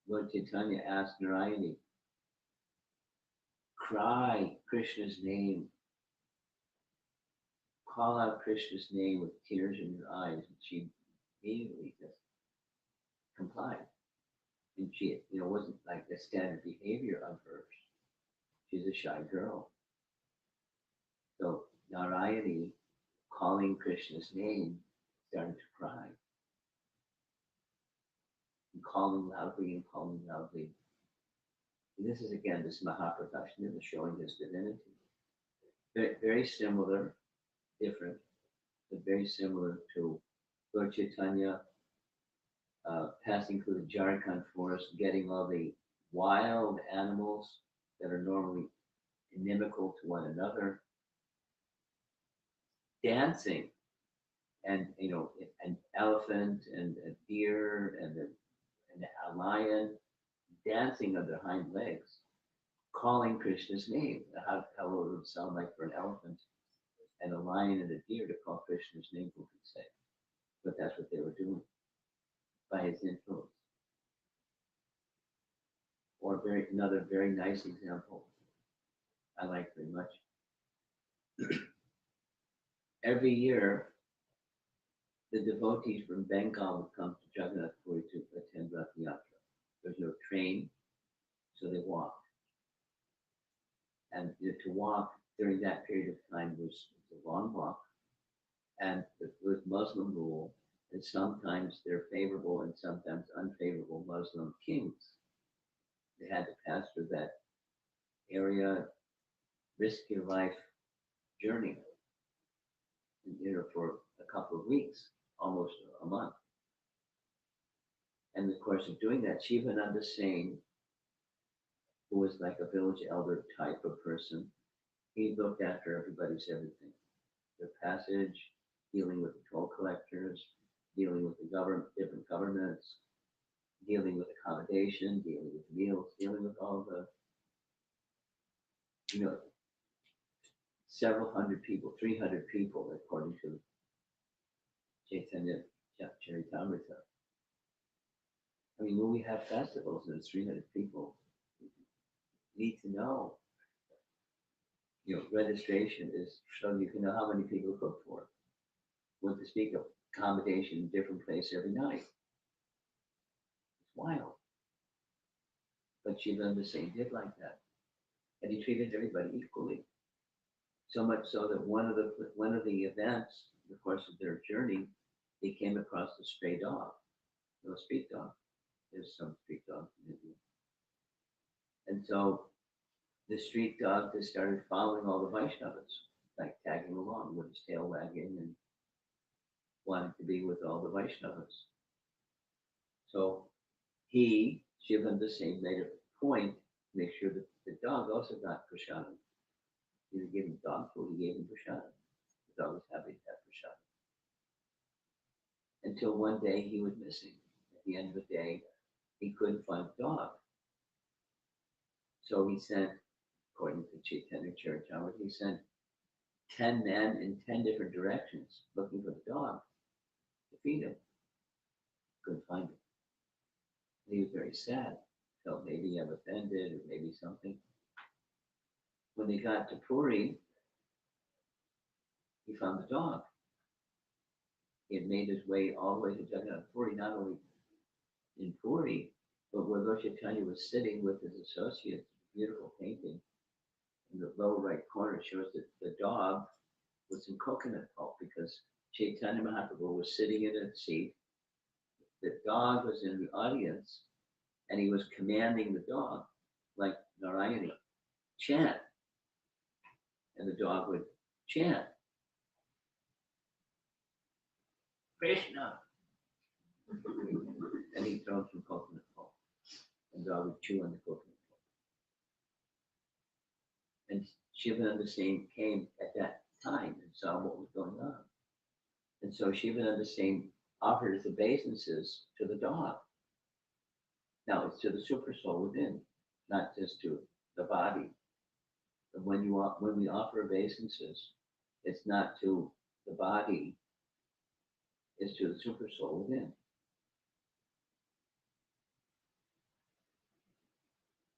Speaker 2: Lord Chaitanya asked Narayani, cry Krishna's name, call out Krishna's name with tears in your eyes. And she immediately just complied. And she, wasn't like a standard behavior of hers. She's a shy girl. So Narayani, calling Krishna's name, started to cry. And calling loudly and calling loudly. And this is again this Mahaprakash showing his divinity. Very, very similar, different, but very similar to Lord Chaitanya passing through the Jharkhand forest, getting all the wild animals that are normally inimical to one another, dancing, and an elephant and a deer and a lion dancing on their hind legs, calling Krishna's name. How it would sound like for an elephant and a lion and a deer to call Krishna's name, who could say? But that's what they were doing by his influence. Or another very nice example I like very much. Every year, the devotees from Bengal would come to Jagannath Puri to attend Rath Yatra. There's no train, so they walked. And to walk during that period of time was a long walk. And with Muslim rule, and sometimes they're favorable and sometimes unfavorable Muslim kings. They had to pass through that area, risk your life journey, for a couple of weeks, almost a month. And in the course of doing that, Shivananda Singh, who was like a village elder type of person, he looked after everybody's everything. Their passage, dealing with the toll collectors, dealing with the different governments, dealing with accommodation, dealing with meals, dealing with all the, several hundred people, 300 people, according to Chaitanya Charitamrita. I mean, when we have festivals and it's 300 people, you need to know. Registration is so you can know how many people to cook for. What to speak of accommodation in different place every night. It's wild. But Shivananda Singh did like that. And he treated everybody equally. So much so that one of the events, in the course of their journey, they came across a stray dog, no street dog. There's some street dogs in India. And so the street dog just started following all the Vaishnavas, like tagging along with his tail wagging and wanted to be with all the Vaishnavas. So Shivananda Singh, made a point to make sure that the dog also got prasadam. He didn't give him dog food, he gave him prasadam. The dog was happy to have prasadam. Until one day he was missing. At the end of the day, he couldn't find the dog. So he sent, according to Chaitanya Charitamrita, he sent 10 men in 10 different directions looking for the dog to feed him. Couldn't find him. He was very sad. Felt maybe I'm offended or maybe something. When they got to Puri, he found the dog. He had made his way all the way to Jagannath Puri, not only in Puri, but where Lord Chaitanya was sitting with his associates beautiful painting. In the lower right corner shows that the dog was in coconut pulp because Chaitanya Mahaprabhu was sitting in a seat. The dog was in the audience, and he was commanding the dog, like Narayani, chant. And the dog would chant, Krishna. And he throws some coconut pulp. And the dog would chew on the coconut pulp. And Shivananda Singh came at that time and saw what was going on. And so Shivananda Singh offered his obeisances to the dog. Now it's to the super soul within, not just to the body. But when we offer obeisances, it's not to the body, it's to the super soul within.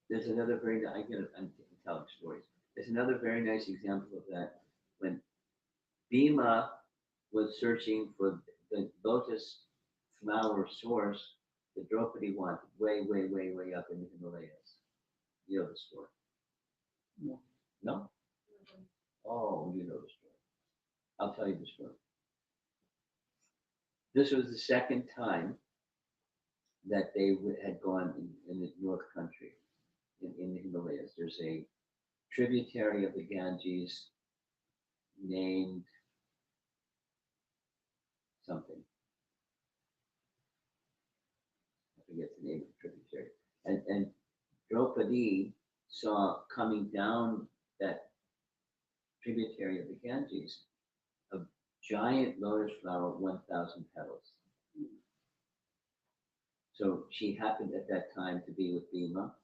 Speaker 2: There's another I'm telling stories. There's another very nice example of that when Bhima was searching for the lotus flower source that Draupadi wanted way, way, way, way up in the Himalayas. You know the story? No. No? Oh, you know the story. I'll tell you the story. This was the second time that they had gone in the North Country, in the Himalayas. There's a tributary of the Ganges named something. I forget the name of the tributary. And Draupadi saw coming down that tributary of the Ganges a giant lotus flower, 1,000 petals. So she happened at that time to be with Bhima.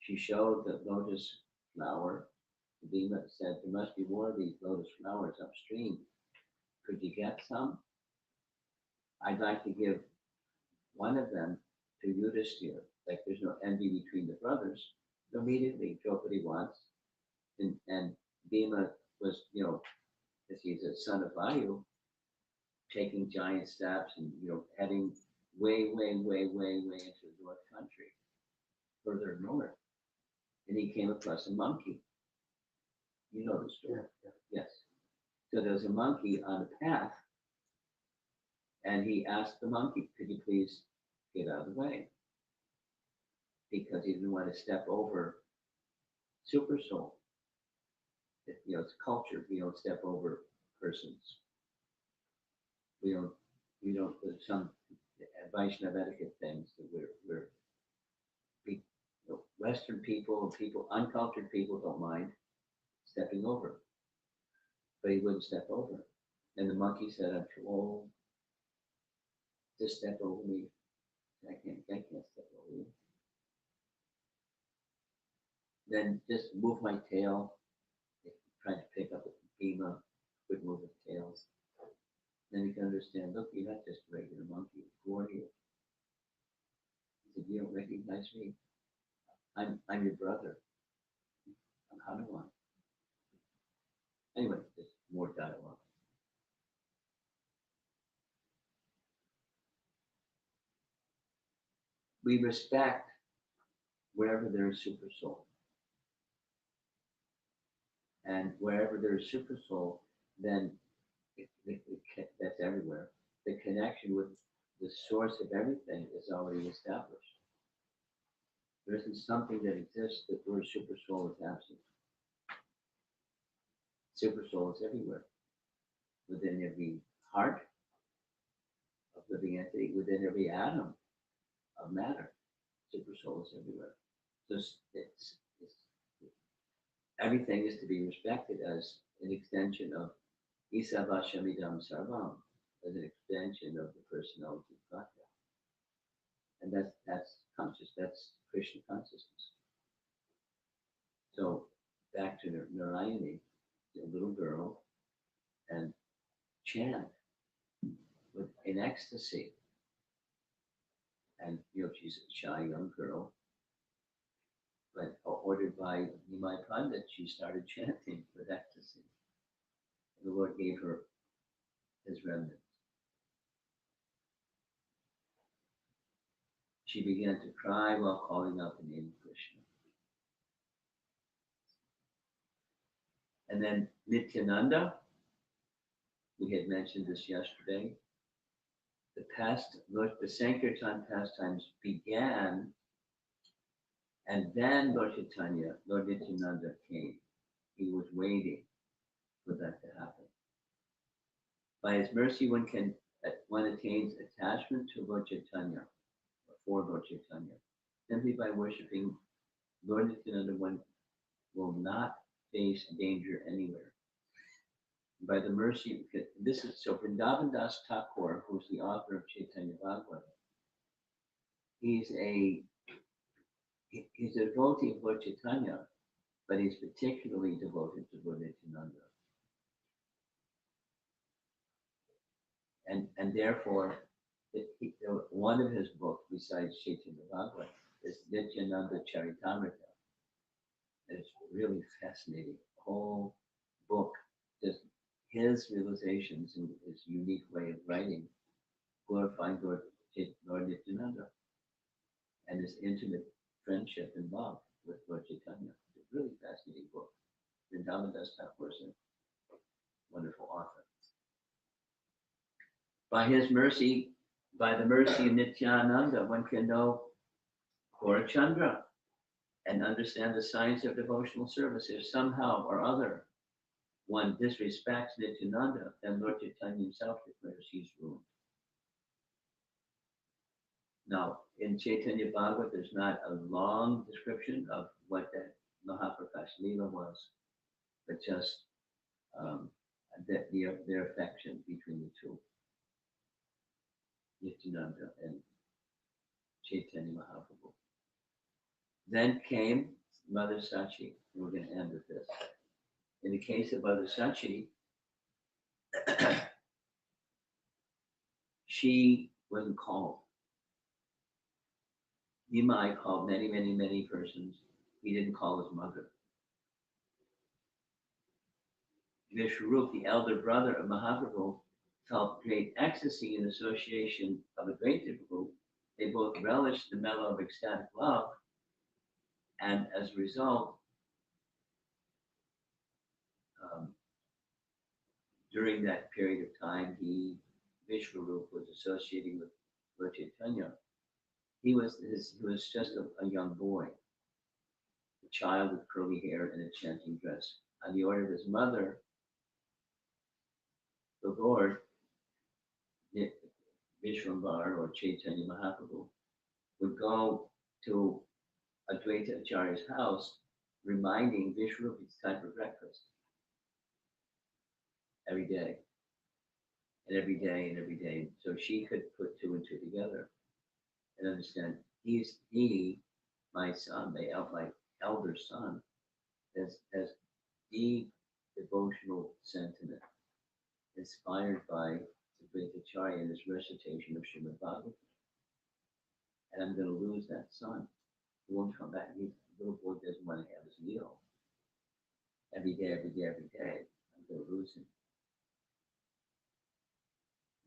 Speaker 2: She showed the lotus flower. Bhima said, there must be more of these lotus flowers upstream. Could you get some? I'd like to give one of them to Yudhishthira. Like there's no envy between the brothers. So immediately Draupadi wants. And Bhima was, because he's a son of Vayu, taking giant steps and, heading way, way, way, way, way into the North Country, further north. And he came across a monkey. You know the story. Yeah. Yes. So there was a monkey on the path, and he asked the monkey, could you please get out of the way? Because he didn't want to step over super soul. It's culture. We don't step over persons. We don't, there's some Vaishnava etiquette things that we're Western people, uncultured people don't mind stepping over. But he wouldn't step over. And the monkey said, I'm too old. Just step over me. I can't step over you. Then just move my tail. Trying to pick up a Bhima, could move his tails. Then you can understand, look, you're not just a regular monkey, who are you? He said, you don't recognize me? I'm your brother. I'm Hanuman. Anyway, just more dialogue. We respect wherever there is super soul. And wherever there is super soul, then that's everywhere. The connection with the source of everything is already established. There isn't something that exists that where super soul is absent. Super soul is everywhere. Within every heart of living entity, within every atom of matter. Super soul is everywhere. So everything is to be respected as an extension of Isavashamidam Sarvam, as an extension of the personality of God. And that's conscious, that's Krishna consciousness. So back to Narayani, a little girl, and chant in ecstasy. And she's a shy young girl, but ordered by Nimai Pandit, she started chanting with ecstasy. And the Lord gave her his remnants. She began to cry while calling out the name of Krishna. And then Nityananda, we had mentioned this yesterday. The Sankirtan pastimes began, and then Lord Chaitanya, Lord Nityananda came. He was waiting for that to happen. By his mercy, one attains attachment to Lord Chaitanya, or for Lord Chaitanya. Simply by worshiping Lord Nityananda, one will not face danger anywhere. By the mercy, this is so Vrindavan Das Thakur, who's the author of Chaitanya Bhagavad, he's a devotee of Lord Chaitanya, but he's particularly devoted to Lord Nityananda. And therefore, one of his books, besides Chaitanya Bhagavad, is Nityananda Charitamrita. It's really fascinating. The whole book, just his realizations and his unique way of writing, glorifying Lord Nityananda and his intimate friendship and love with Lord Chaitanya. It's a really fascinating book. Vrindavan Das Thakur is a wonderful author. By his mercy, by the mercy of Nityananda, one can know Gaurachandra and understand the science of devotional service. If somehow or other one disrespects Nityananda, then Lord Chaitanya himself declares he's ruined. Now, in Chaitanya Bhagavad, there's not a long description of what that Mahaprakash Leela was, but just their affection between the two, Nityananda and Chaitanya Mahaprabhu. Then came Mother Sachi. We're going to end with this. In the case of Mother Sachi, she wasn't called. Nimai called many, many, many persons. He didn't call his mother. Vishwarup, the elder brother of Mahaprabhu, felt great ecstasy in association of a great Prabhu. They both relished the mellow of ecstatic love, and as a result, during that period of time, Vishwarup was associating with Lord Chaitanya. He was just a young boy, a child with curly hair and a chanting dress. On the order of his mother, the Lord, Vishwambar or Chaitanya Mahaprabhu, would go to Advaita Acharya's house, reminding Vishwarup it's time for breakfast. Every day. And every day and every day. So she could put two and two together and understand my son, my elder son, has deep devotional sentiment inspired by Advaita Acharya in his recitation of Srimad Bhagavatam. And I'm going to lose that son. He won't come back. The little boy doesn't want to have his meal. Every day, every day, every day. I'm going to lose him.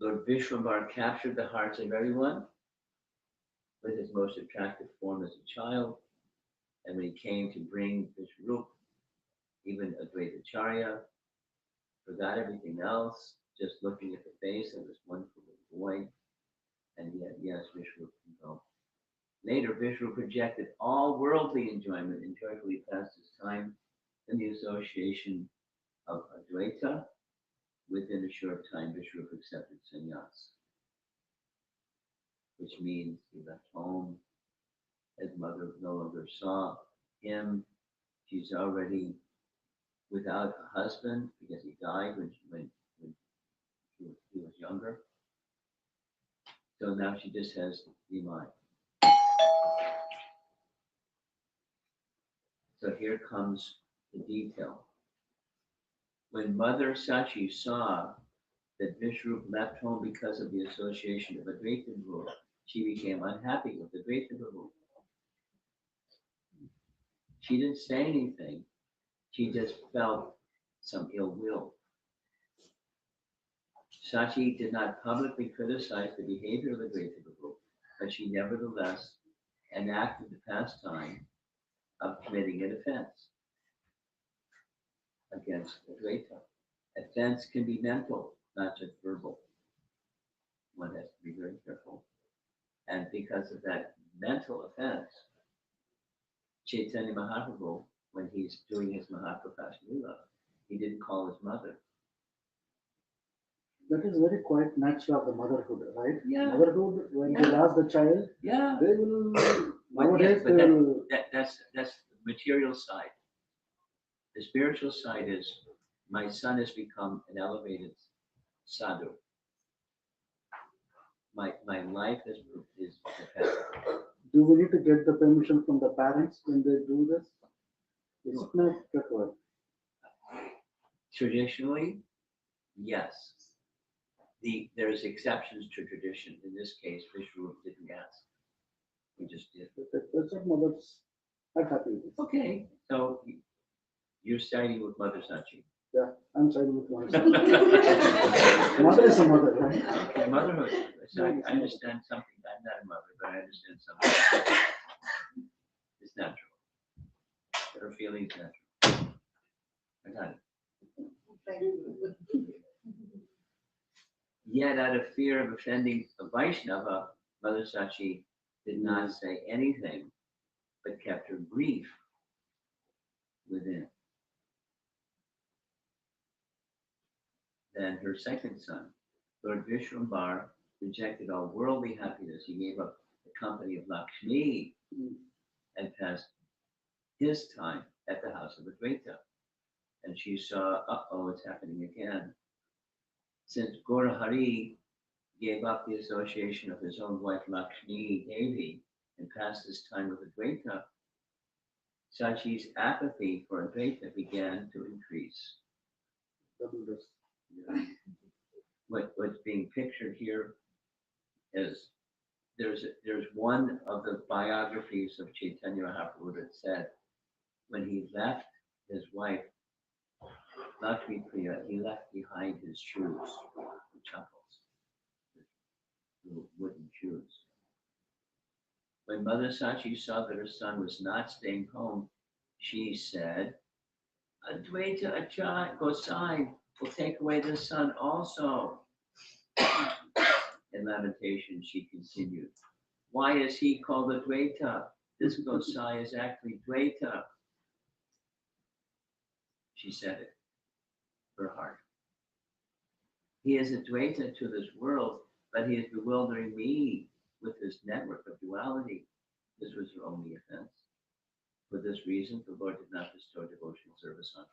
Speaker 2: Lord Vishwambar captured the hearts of everyone with his most attractive form as a child. And when he came to bring Vishwarup, even Advaita Acharya forgot everything else, just looking at the face of this wonderful little boy. And yet, yes, Vishwarup can go. Later, Vishwarup projected all worldly enjoyment and joyfully passed his time in the association of Advaita. Within a short time, Vishwarup accepted sannyas, which means he left home. His mother no longer saw him. She's already without a husband because he died when he was younger. So now she just has Nimai. So here comes the detail. When Mother Sachi saw that Vishwarup left home because of the association of Advaita Prabhu, she became unhappy with Advaita Prabhu. She didn't say anything. She just felt some ill will. Sachi did not publicly criticize the behavior of Advaita Prabhu, but she nevertheless enacted the pastime of committing an offense. against Advaita. Offense can be mental, not just verbal. One has to be very careful. And because of that mental offense, Chaitanya Mahaprabhu, when he's doing his Mahaprakash Lila, he didn't call his mother.
Speaker 3: That is very quite natural of the motherhood, right?
Speaker 2: Yeah.
Speaker 3: Motherhood, when
Speaker 2: Yeah.
Speaker 3: they lost the child,
Speaker 2: Yeah.
Speaker 3: they will,
Speaker 2: But
Speaker 3: nowadays,
Speaker 2: yes,
Speaker 3: they
Speaker 2: but
Speaker 3: will,
Speaker 2: that's the material side. The spiritual side is my son has become an elevated sadhu. My life is perfect.
Speaker 3: do we need to get the permission from the parents when they do this? It's
Speaker 2: No.
Speaker 3: not required.
Speaker 2: Traditionally, yes. There's exceptions to tradition. In this case, Vishnu didn't ask. We just did.
Speaker 3: That's what mothers are happy with this.
Speaker 2: Okay, so you're siding with Mother Sachi.
Speaker 3: Yeah, I'm siding with myself. Mother is a mother, right?
Speaker 2: Okay, motherhood. So I understand something. I'm not a mother, but I understand something. It's natural. Her feelings natural. I got it. Yet, out of fear of offending a Vaishnava, Mother Sachi did not say anything, but kept her grief within. Then her second son, Lord Vishwambar, rejected all worldly happiness. He gave up the company of Lakshmi and passed his time at the house of Advaita. And she saw, uh-oh, it's happening again. Since Gaurahari gave up the association of his own wife Lakshmi Devi and passed his time with Advaita, Sachi's apathy for Advaita began to increase. What's being pictured here is there's one of the biographies of Chaitanya Mahaprabhu that said when he left his wife Lakshmi Priya, he left behind his shoes, the chappals, the wooden shoes. When Mother Sachi saw that her son was not staying home, she said, Advaita Acharya Gosai will take away the son also. In lamentation, she continued, why is he called Advaita? This Gosai is actually Dvaita. She said it, her heart. He is a Dvaita to this world, but he is bewildering me with his network of duality. This was her only offense. For this reason, the Lord did not bestow devotional service on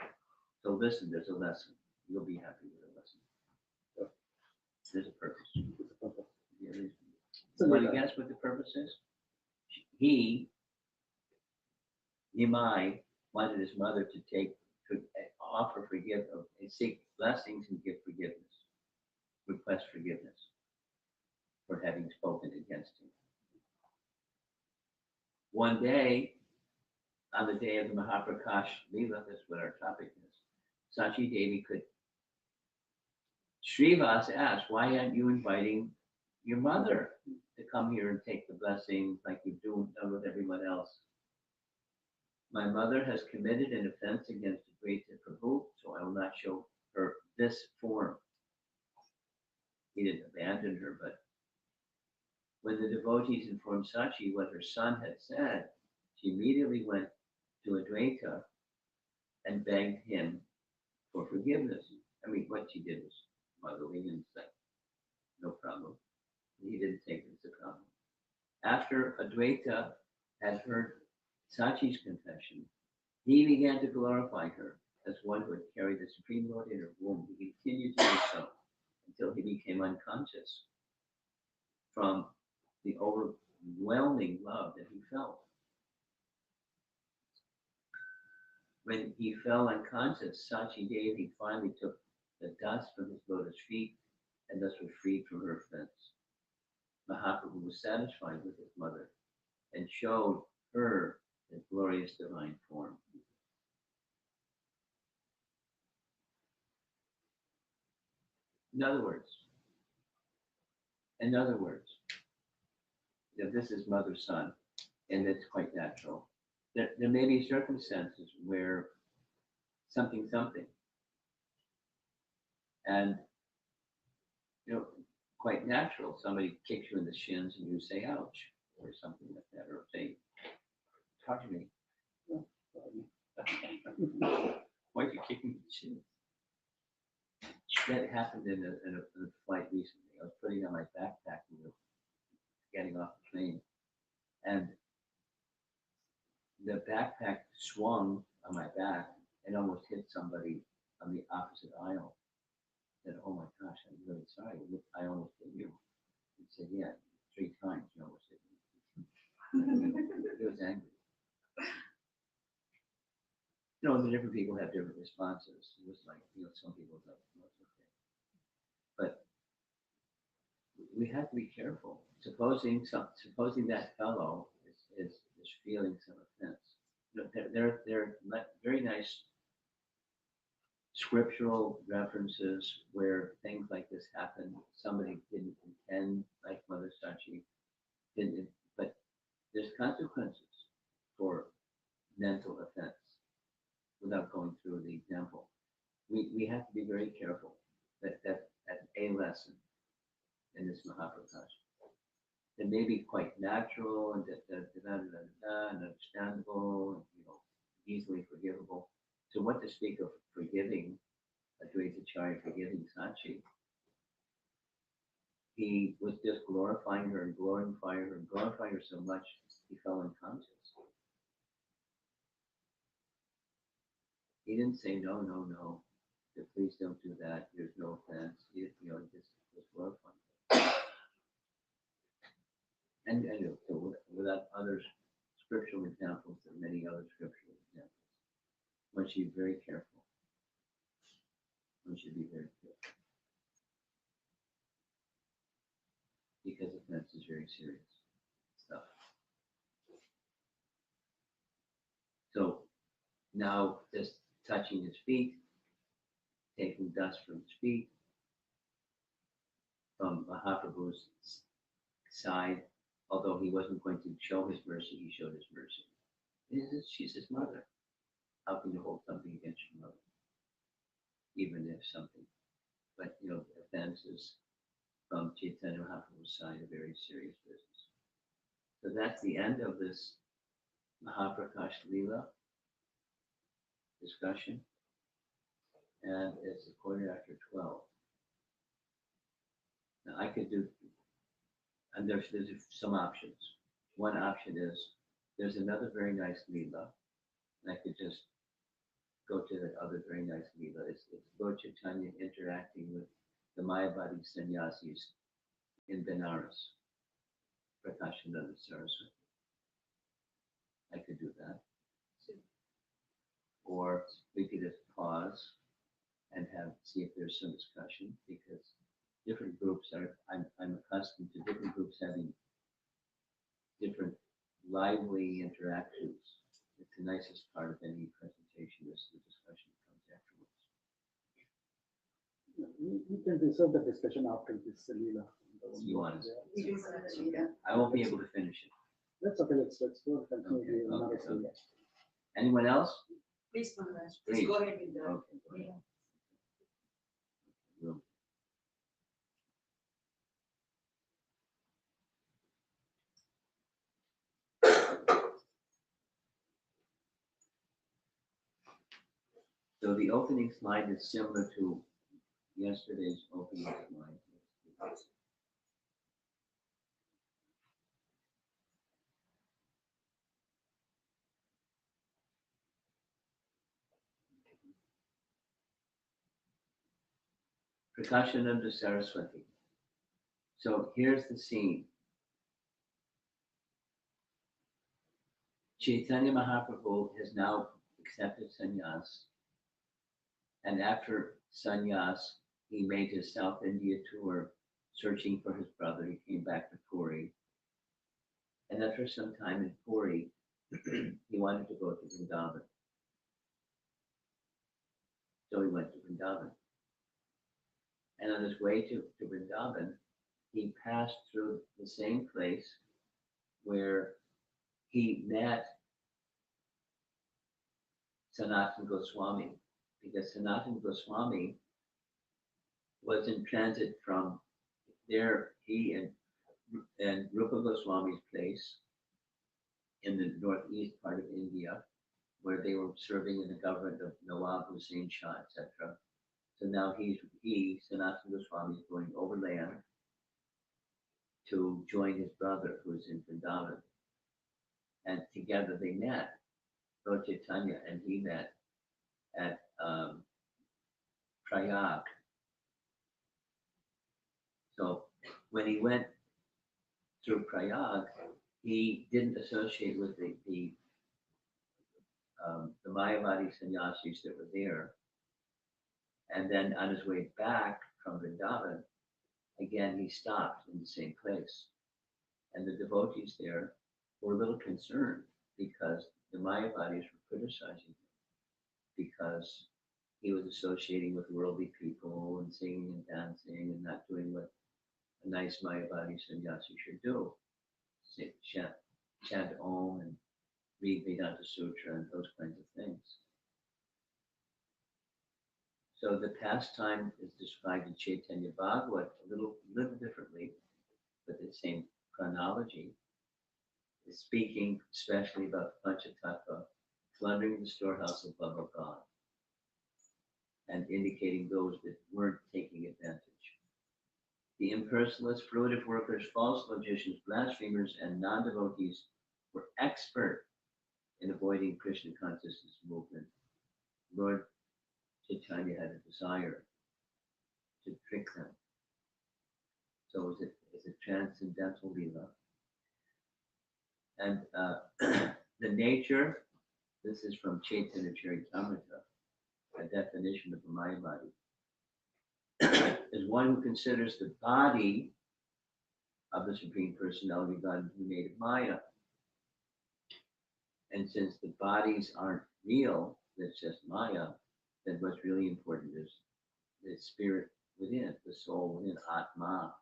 Speaker 2: her. So listen, there's a lesson. You'll be happy with a lesson. There's a purpose. You want to guess what the purpose is? He, Nimai, wanted his mother to offer forgiveness, seek blessings and give forgiveness, request forgiveness for having spoken against him. One day, on the day of the Mahaprakash Leela, that's what our topic is, Sachi Devi could. Srivas asked, why aren't you inviting your mother to come here and take the blessing like you've done with everyone else? My mother has committed an offense against the great Prabhu, so I will not show her this form. He didn't abandon her, but when the devotees informed Sachi what her son had said, she immediately went to Advaita and begged him for forgiveness. I mean, what she did was motherly and said, no problem. He didn't take it as a problem. After Advaita had heard Sachi's confession, he began to glorify her as one who had carried the Supreme Lord in her womb. He continued to do so until he became unconscious from the overwhelming love that he felt. When he fell unconscious, Sachi Devi finally took the dust from his lotus feet and thus was freed from her offense. Mahaprabhu was satisfied with his mother and showed her his glorious divine form. In other words, this is mother-son, and it's quite natural. There may be circumstances where something something. And, you know, quite natural. Somebody kicks you in the shins and you say, ouch, or something like that, or say, talk to me. Why are you kicking the shins? That happened in a flight recently. I was putting on my backpack and we were getting off the plane. And the backpack swung on my back and almost hit somebody on the opposite aisle. I said, oh my gosh, I'm really sorry. I almost hit you. He said, yeah, 3 times you almost hit me. He was angry. You know, the different people have different responses. It was like, you know, some people thought, well, it's okay. But we have to be careful. Supposing that fellow is feeling some offense. You know, there are very nice scriptural references where things like this happen. Somebody didn't intend, like Mother Sachi didn't, but there's consequences for mental offense without going through the example. We have to be very careful. That's a lesson in this Mahaprakash. It may be quite natural and and understandable, and, you know, easily forgivable. So what to speak of forgiving Advaitacharya, forgiving Sachi? He was just glorifying her and glorifying her and glorifying her so much he fell unconscious. He didn't say no, no, no. Please don't do that. There's no offense. He just was glorifying her. And so without other scriptural examples, there are many other scriptural examples. One should be very careful. One should be very careful. Because offense is very serious stuff. So now just touching his feet, taking dust from his feet, from Mahaprabhu's side, although he wasn't going to show his mercy, he showed his mercy. She's his mother. How can you hold something against your mother? Even if something, but you know, offenses from Chaitanya Mahaprabhu's side are very serious business. So that's the end of this Mahaprakash Leela discussion. And it's a quarter after 12. Now I could do, and there's some options. One option is, there's another very nice Leela, and I could just go to that other very nice Leela. It's Lord Chaitanya interacting with the Mayavadi sannyasis in Benares, Prakashananda Saraswati. I could do that. Or we could just pause and see if there's some discussion, because different groups I'm accustomed to different groups having different lively interactions. It's the nicest part of any presentation is the discussion that comes afterwards.
Speaker 3: We can reserve the discussion after this Leela.
Speaker 2: You want to?
Speaker 1: We do some of the Leela.
Speaker 2: I won't be able to finish it.
Speaker 3: That's okay, let's go and continue
Speaker 2: Okay,
Speaker 3: another Leela.
Speaker 2: Anyone else?
Speaker 1: Please, Maharaj,
Speaker 2: Please.
Speaker 1: please go ahead with the
Speaker 2: Okay, go ahead.
Speaker 1: Leela.
Speaker 2: We'll- So the opening slide is similar to yesterday's opening slide. Prakashananda Saraswati. So here's the scene. Chaitanya Mahaprabhu has now accepted sannyas, and after sannyas, he made his South India tour searching for his brother. He came back to Puri, and after some time in Puri, he wanted to go to Vrindavan. So he went to Vrindavan. And on his way to Vrindavan, he passed through the same place where he met Sanatana Goswami because Sanatana Goswami was in transit from there, he and Rupa Goswami's place in the northeast part of India, where they were serving in the government of Nawab Hussain Shah, etc. So now Sanatana Goswami, is going overland to join his brother who's in Vrindavan. And together they met, Lord Chaitanya and he met at Prayag. So when he went through Prayag, he didn't associate with the Mayavadi sannyasis that were there. And then on his way back from Vrindavan, again he stopped in the same place. And the devotees there were a little concerned because the Mayavadis were criticizing him because he was associating with worldly people and singing and dancing and not doing what a nice Mayavadi sannyasi should do. Say, chant Om and read Vedanta Sutra and those kinds of things. So the pastime is described in Chaitanya Bhagavat a little differently, but the same chronology. Is speaking especially about Panchatattva, plundering the storehouse of love of God, and indicating those that weren't taking advantage. The impersonalists, fruitive workers, false logicians, blasphemers, and non-devotees were expert in avoiding Krishna consciousness movement. Lord Chaitanya had a desire to trick them. So it's a transcendental lila. And the nature, this is from Chaitanya Charitamrita, a definition of the Mayavadi, is one who considers the body of the Supreme Personality of God to be made of Maya. And since the bodies aren't real, it's just Maya, then what's really important is the spirit within, the soul within, Atma.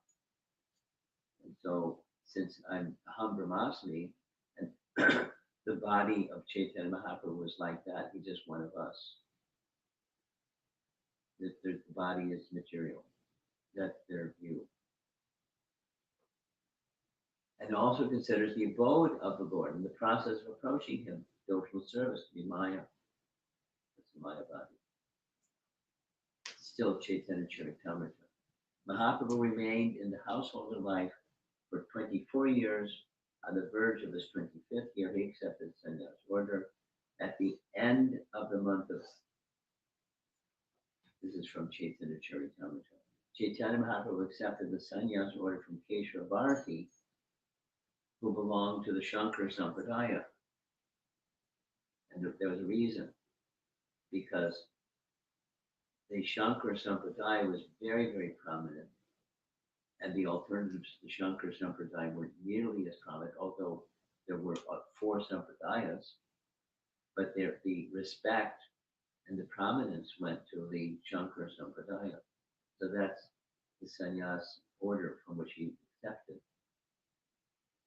Speaker 2: And so, since I'm Aham Brahmasmi, and the body of Chaitanya Mahaprabhu was like that, he's just one of us. The body is material. That's their view. And also considers the abode of the Lord in the process of approaching him, devotional service to be Maya. That's the Maya body. Still Chaitanya Charitamrita. Mahaprabhu remained in the household of life for 24 years. On the verge of his 25th year, he accepted sannyas order. At the end of the month of, this is from Chaitanya Charitamrita, Chaitanya Mahaprabhu accepted the sannyas order from Keshava Bharati, who belonged to the Shankara Sampradaya. And there was a reason, because the Shankara Sampradaya was very, very prominent, and the alternatives to the Shankara Sampradaya weren't nearly as prominent, although there were 4 Sampradayas, but the respect and the prominence went to the Shankara Sampradaya. So that's the sannyas order from which he accepted.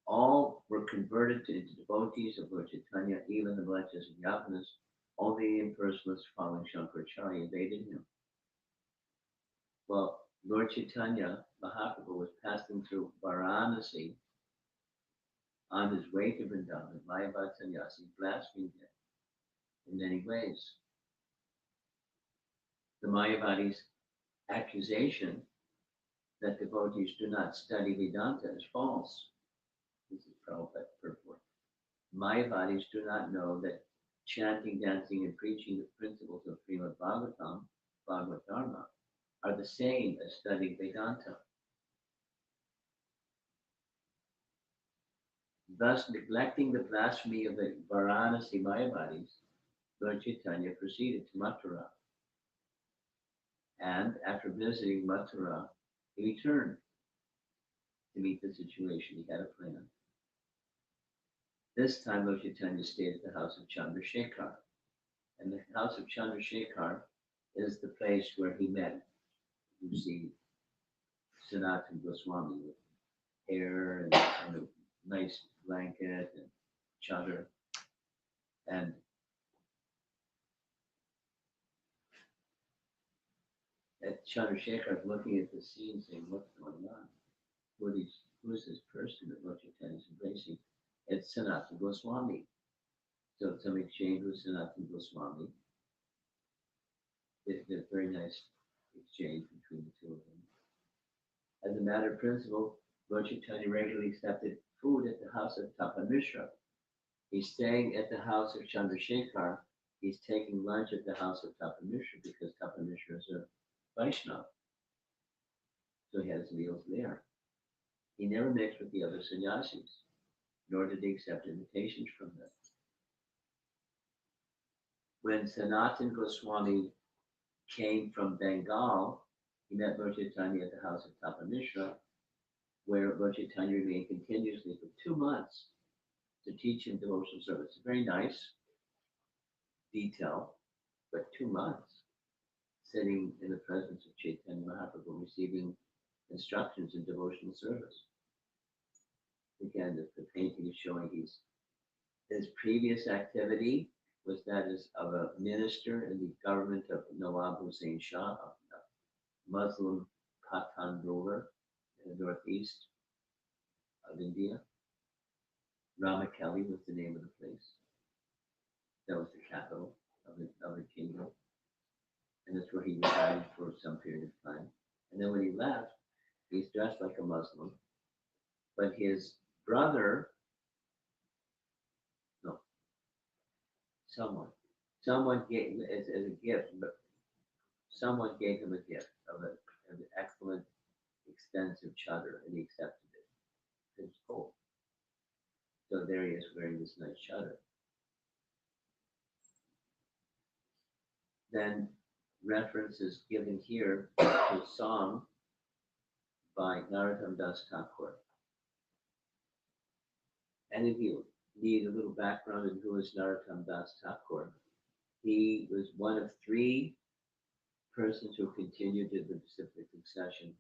Speaker 2: All were converted into devotees of Lord Chaitanya, even the Mlechas and Yavanas. Only the impersonalists following Shankaracharya evaded him. Well, Lord Chaitanya Mahaprabhu was passing through Varanasi on his way to Vrindavan. Mayavad sannyasi blasphemed him in many ways. The Mayavadi's accusation that devotees do not study Vedanta is false. This is Prabhupada's purport. Mayavadis do not know that chanting, dancing, and preaching the principles of Srimad Bhagavatam, Bhagavad Dharma, are the same as studying Vedanta. Thus, neglecting the blasphemy of the Varanasi Mayavadis, Lord Chaitanya proceeded to Mathura. And after visiting Mathura, he returned to meet the situation. He had a plan. This time, Lord Chaitanya stayed at the house of Chandrasekhar. And the house of Chandrasekhar is the place where he met, you see, Sanatana Goswami with hair and a nice blanket and chadar. And Chandrasekhar is looking at the scene saying, what's going on? Who's this person that Rochatan is embracing? It's Sanatana Goswami. So some exchange with Sanatana Goswami. It's a very nice exchange between the two of them. As a matter of principle, Lord Chaitanya regularly accepted food at the house of Tapan Mishra. He's staying at the house of Chandrasekhar. He's taking lunch at the house of Tapan Mishra because Tapan Mishra is a Vaishnava. So he has meals there. He never mixed with the other sannyasis, nor did he accept invitations from them. When Sanatana Goswami came from Bengal, he met Lord Chaitanya at the house of Tapan Mishra, where Lord Chaitanya remained continuously for 2 months to teach him devotional service. Very nice detail, but 2 months sitting in the presence of Chaitanya Mahaprabhu receiving instructions in devotional service. Again, the painting is showing his previous activity was that of a minister in the government of Nawab Hussain Shah, a Muslim Pathan ruler in the northeast of India. Ramakeli was the name of the place. That was the capital of the kingdom. And that's where he resided for some period of time. And then when he left, he's dressed like a Muslim. But his brother, no, someone gave as a gift, but someone gave him a gift of an excellent, expensive chadar, and he accepted it. It's cold. So there he is wearing this nice chadar. Then reference is given here to a song by Narottam Das Thakur. And if you need a little background on who is Narottam Das Thakur, he was one of 3 persons who continued in the disciplic succession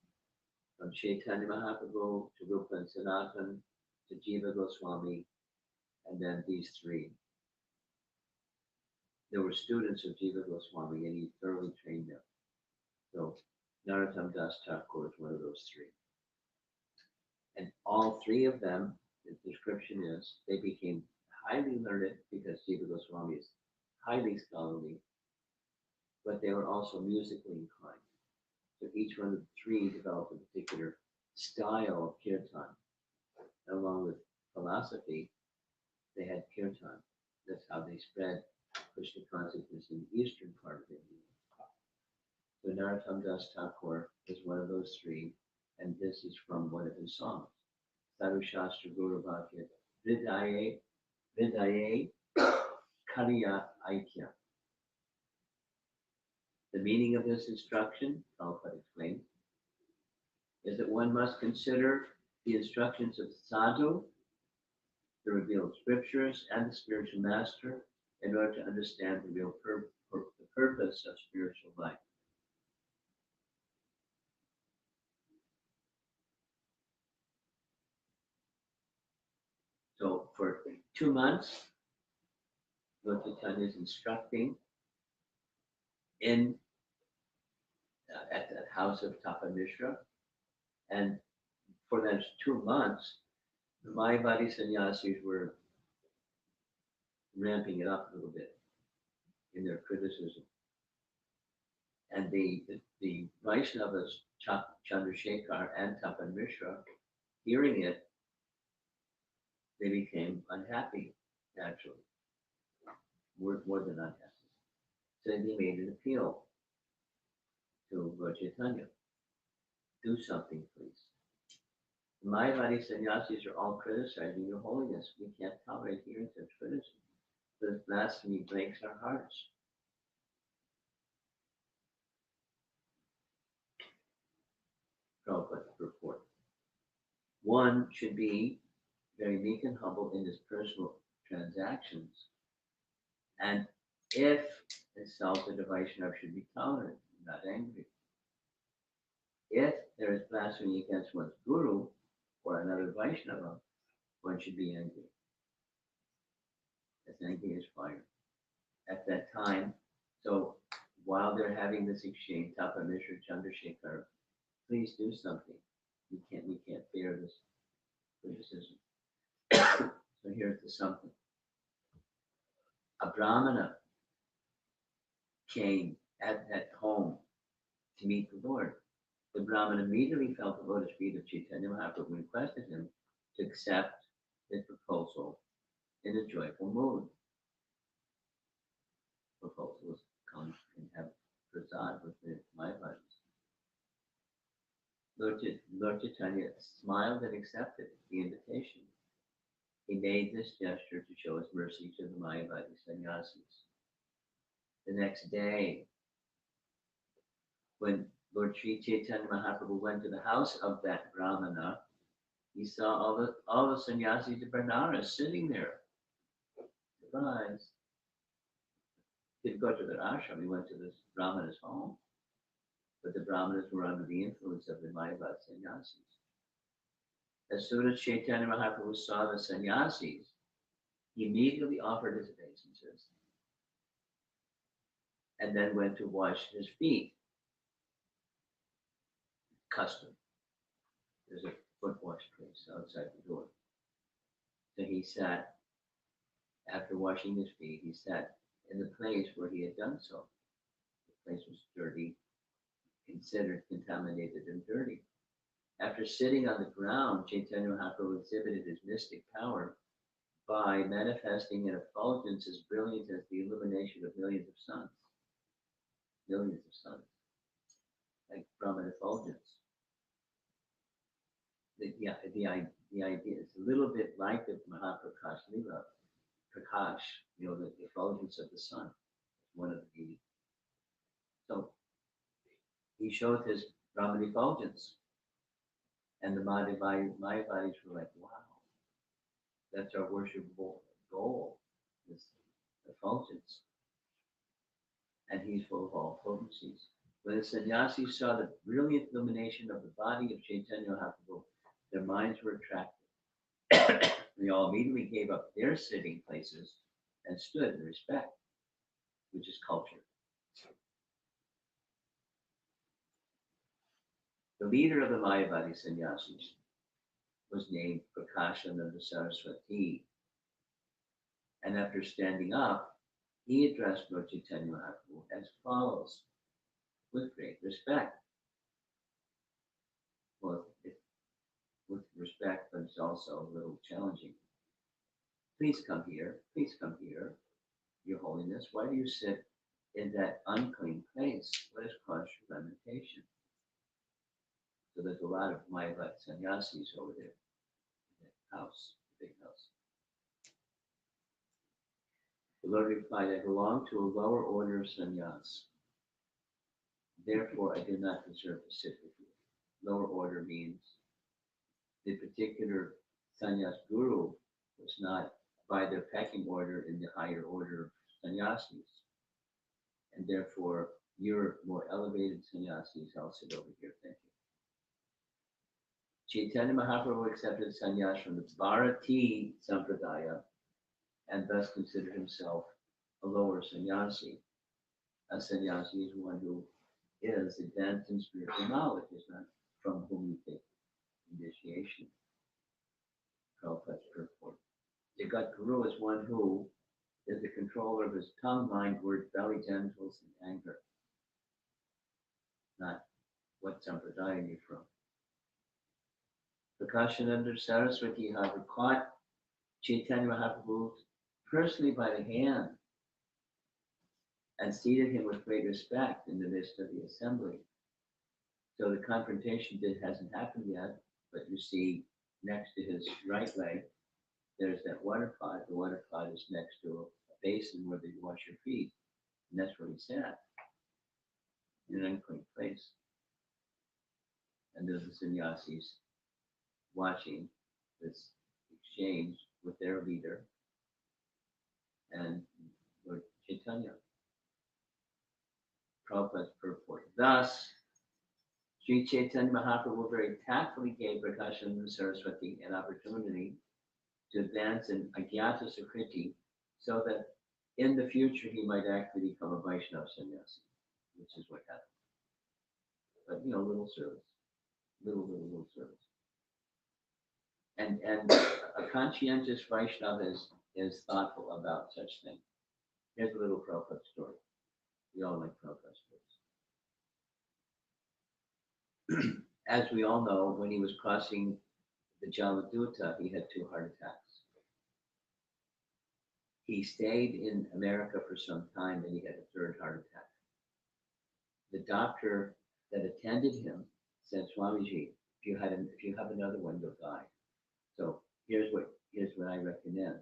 Speaker 2: from Chaitanya Mahaprabhu to Rupa and Sanatan to Jiva Goswami, and then these 3. There were students of Jiva Goswami, and he thoroughly trained them. So Narottam Das Thakur is one of those 3. And all 3 of them, the description is, they became highly learned because Jiva Goswami is highly scholarly, but they were also musically inclined. So each one of the 3 developed a particular style of kirtan. Along with philosophy, they had kirtan. That's how they spread Krishna consciousness in the eastern part of India. So Narottam Das Thakur is one of those 3, and this is from one of his songs. Sadhu Shastra Guru Bhakya Vidaye Kariya Aikya. The meaning of this instruction, Prabhupada explained, is that one must consider the instructions of sadhu, the revealed scriptures, and the spiritual master in order to understand the real the purpose of spiritual life. So for 2 months, Lord Chaitanya is instructing at the house of Tapan Mishra, and for those 2 months, the Mayavadi sannyasis were ramping it up a little bit in their criticism. And the Vaishnavas, Chandrasekhar and Tapan Mishra, hearing it, they became unhappy, naturally. More than unhappy. So they made an appeal to Lord Chaitanya. Do something, please. The Mayavadi sannyasis are all criticizing your holiness. We can't tolerate hearing such criticism. This blasphemy breaks our hearts. Prabhupada report. One should be very meek and humble in his personal transactions. And if insulted, a Vaishnava should be tolerant, not angry. If there is blasphemy against one's guru or another Vaishnava, one should be angry. As angry as fire. At that time, so while they're having this exchange, Tapa Mishra Chandrasekhar, please do something. We can't bear this criticism. So here's the something. A Brahmana came at home to meet the Lord. The Brahmin immediately felt the lotus feet of Chaitanya Mahaprabhu and requested him to accept his proposal in a joyful mood. Proposal was come and have prasad with the Mayavadis. Lord Chaitanya smiled and accepted the invitation. He made this gesture to show his mercy to the Mayavadi sannyasis. The next day, when Lord Sri Chaitanya Mahaprabhu went to the house of that Brahmana, he saw all the sannyasis of Benares sitting there. Surprise. He didn't go to their ashram, he went to this Brahmana's home. But the Brahmanas were under the influence of the Mayavad sannyasis. As soon as Chaitanya Mahaprabhu saw the sannyasis, he immediately offered his obeisances and then went to wash his feet. Custom. There's a foot wash place outside the door. So he sat, after washing his feet, he sat in the place where he had done so. The place was dirty, considered contaminated and dirty. After sitting on the ground, Chaitanya Mahaprabhu exhibited his mystic power by manifesting an effulgence as brilliant as the illumination of millions of suns. Millions of suns. Like from an effulgence. The idea is a little bit like the Mahaprakash Lila. Prakash, the effulgence of the sun. One of the. So he showed his Brahman effulgence. And the Mayavadis were like, wow, that's our worshipable goal, this effulgence. And he's full of all potencies. When the sannyasis saw the brilliant illumination of the body of Chaitanya Mahaprabhu, their minds were attracted. They all immediately gave up their sitting places and stood in respect, which is culture. The leader of the Mayavadi sannyasis was named Prakashananda Saraswati. And after standing up, he addressed Lord Chaitanya Mahaprabhu as follows, with great respect. Well, with respect, but it's also a little challenging. Please come here, Your Holiness. Why do you sit in that unclean place? What has caused your lamentation? So there's a lot of Mayavad sannyasis over there in that house, the big house. The Lord replied, I belong to a lower order of sannyas. Therefore, I do not deserve to sit with you. Lower order means the particular sannyas guru was not by their pecking order in the higher order of sannyasis. And therefore, you're more elevated sannyasis. I'll sit over here. Thank you. Chaitanya Mahaprabhu accepted sannyas from the Bharati Sampradaya and thus considered himself a lower sannyasi. A sannyasi is one who is advanced in spiritual knowledge, is not from whom you take initiation. Prabhupada's purport. Jagat Guru is one who is the controller of his tongue, mind, words, belly, genitals, and anger. Not what sampradaya you're from. Prakashananda Saraswati, however, caught Chaitanya Mahaprabhu personally by the hand and seated him with great respect in the midst of the assembly. So the confrontation hasn't happened yet, but you see next to his right leg, there's that water pot. The water pot is next to a basin where they wash your feet. And that's where he sat, in an unclean place. And there's the sannyasis watching this exchange with their leader and Lord Chaitanya. Prabhupada's purport. Thus, Sri Chaitanya Mahaprabhu very tactfully gave Prakashananda Saraswati an opportunity to advance in Agyata Sukriti so that in the future he might actually become a Vaishnava sannyasi. which is what happened. But little service, little service. And a conscientious Vaishnava is thoughtful about such things. Here's a little Prabhupada story. We all like Prabhupada stories. As we all know, when he was crossing the Jaladuta, he had 2 heart attacks. He stayed in America for some time, and he had a 3rd heart attack. The doctor that attended him said, Swamiji, if you have another one, you'll die. So here's what I recommend.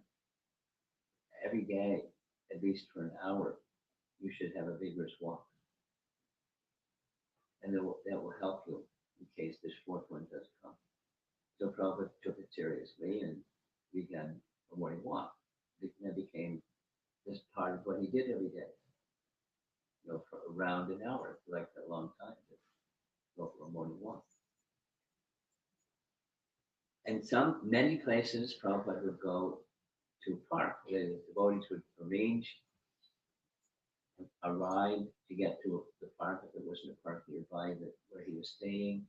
Speaker 2: Every day, at least for an hour, you should have a vigorous walk. And that will help you in case this 4th one does come. So Prabhupada took it seriously and began a morning walk. That became just part of what he did every day. For around an hour, like a long time, to go for a morning walk. And many places, Prabhupada would go to a park. The devotees would arrange a ride to get to the park if there wasn't a park nearby where he was staying.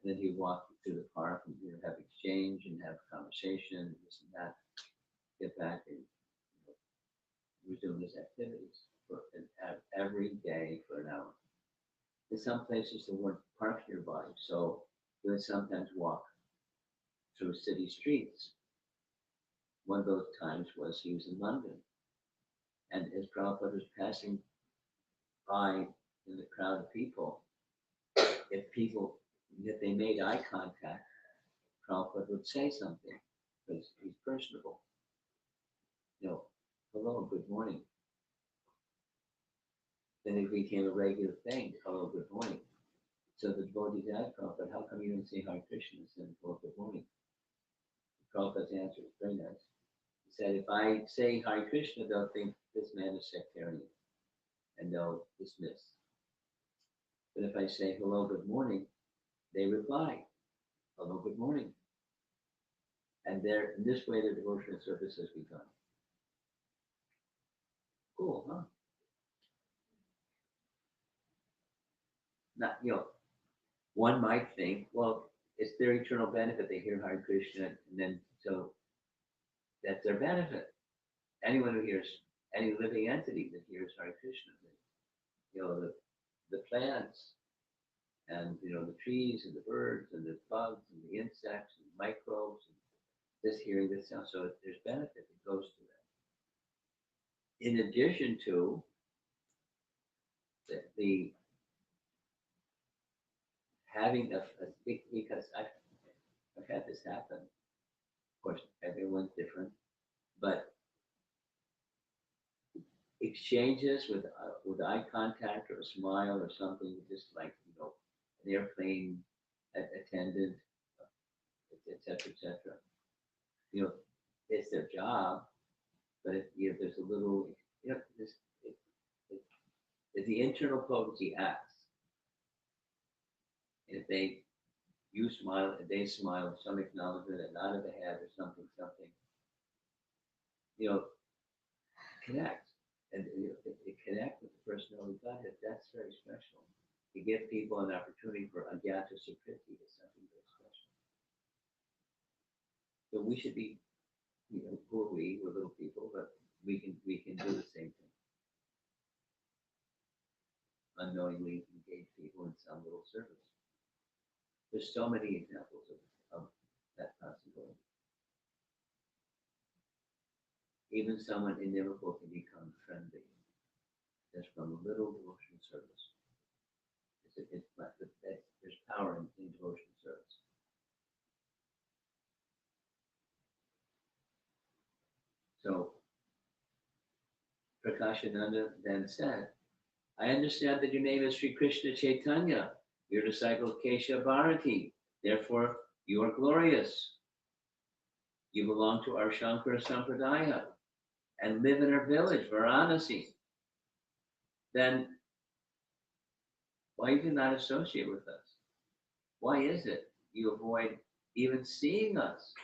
Speaker 2: And then he'd walk through the park and have exchange and have conversation and this and that. Get back and resume his activities every day for an hour. In some places there weren't parks nearby, so he would sometimes walk through city streets. One of those times was he was in London, and as Prabhupada was passing by in the crowd of people, if they made eye contact, Prabhupada would say something because he's personable. Hello, good morning. Then it became a regular thing, hello, good morning. So the devotees asked Prabhupada, how come you don't say Hare Krishna instead of hello, good morning? Prabhupada's answer is very nice. He said, if I say Hare Krishna, they'll think this man is sectarian, and they'll dismiss. But if I say hello, good morning, they reply, hello, good morning. And in this way, the devotional service has begun. Cool, huh? Not, one might think, well, it's their eternal benefit. They hear Hare Krishna, and then so that's their benefit. Anyone who hears, any living entity that hears Hare Krishna, the plants, and the trees and the birds and the bugs and the insects and microbes, and just hearing this sound. So there's benefit that goes to that. In addition to the having because I've had this happen. Of course, everyone's different, but exchanges with eye contact or a smile or something, just like an airplane attendant, etc., etc. It's their job, but if there's a little, if the internal potency acts. If you smile, and they smile, some acknowledgement, a nod of the head or something, connect. And it connect with the personality of Godhead. That's very special. To give people an opportunity for Agyata Sukriti is something very special. So we should be, who are we? We're little people, but we can do the same thing. Unknowingly engage people in some little service. There's so many examples of that possibility. Even someone inimical can become friendly just from a little devotional service. There's power in devotional service. So Prakashananda then said, I understand that your name is Sri Krishna Chaitanya. You're disciple of Kesha Bharati. Therefore, you are glorious. You belong to our Shankara Sampradaya and live in our village, Varanasi. Then why do you not associate with us? Why is it you avoid even seeing us?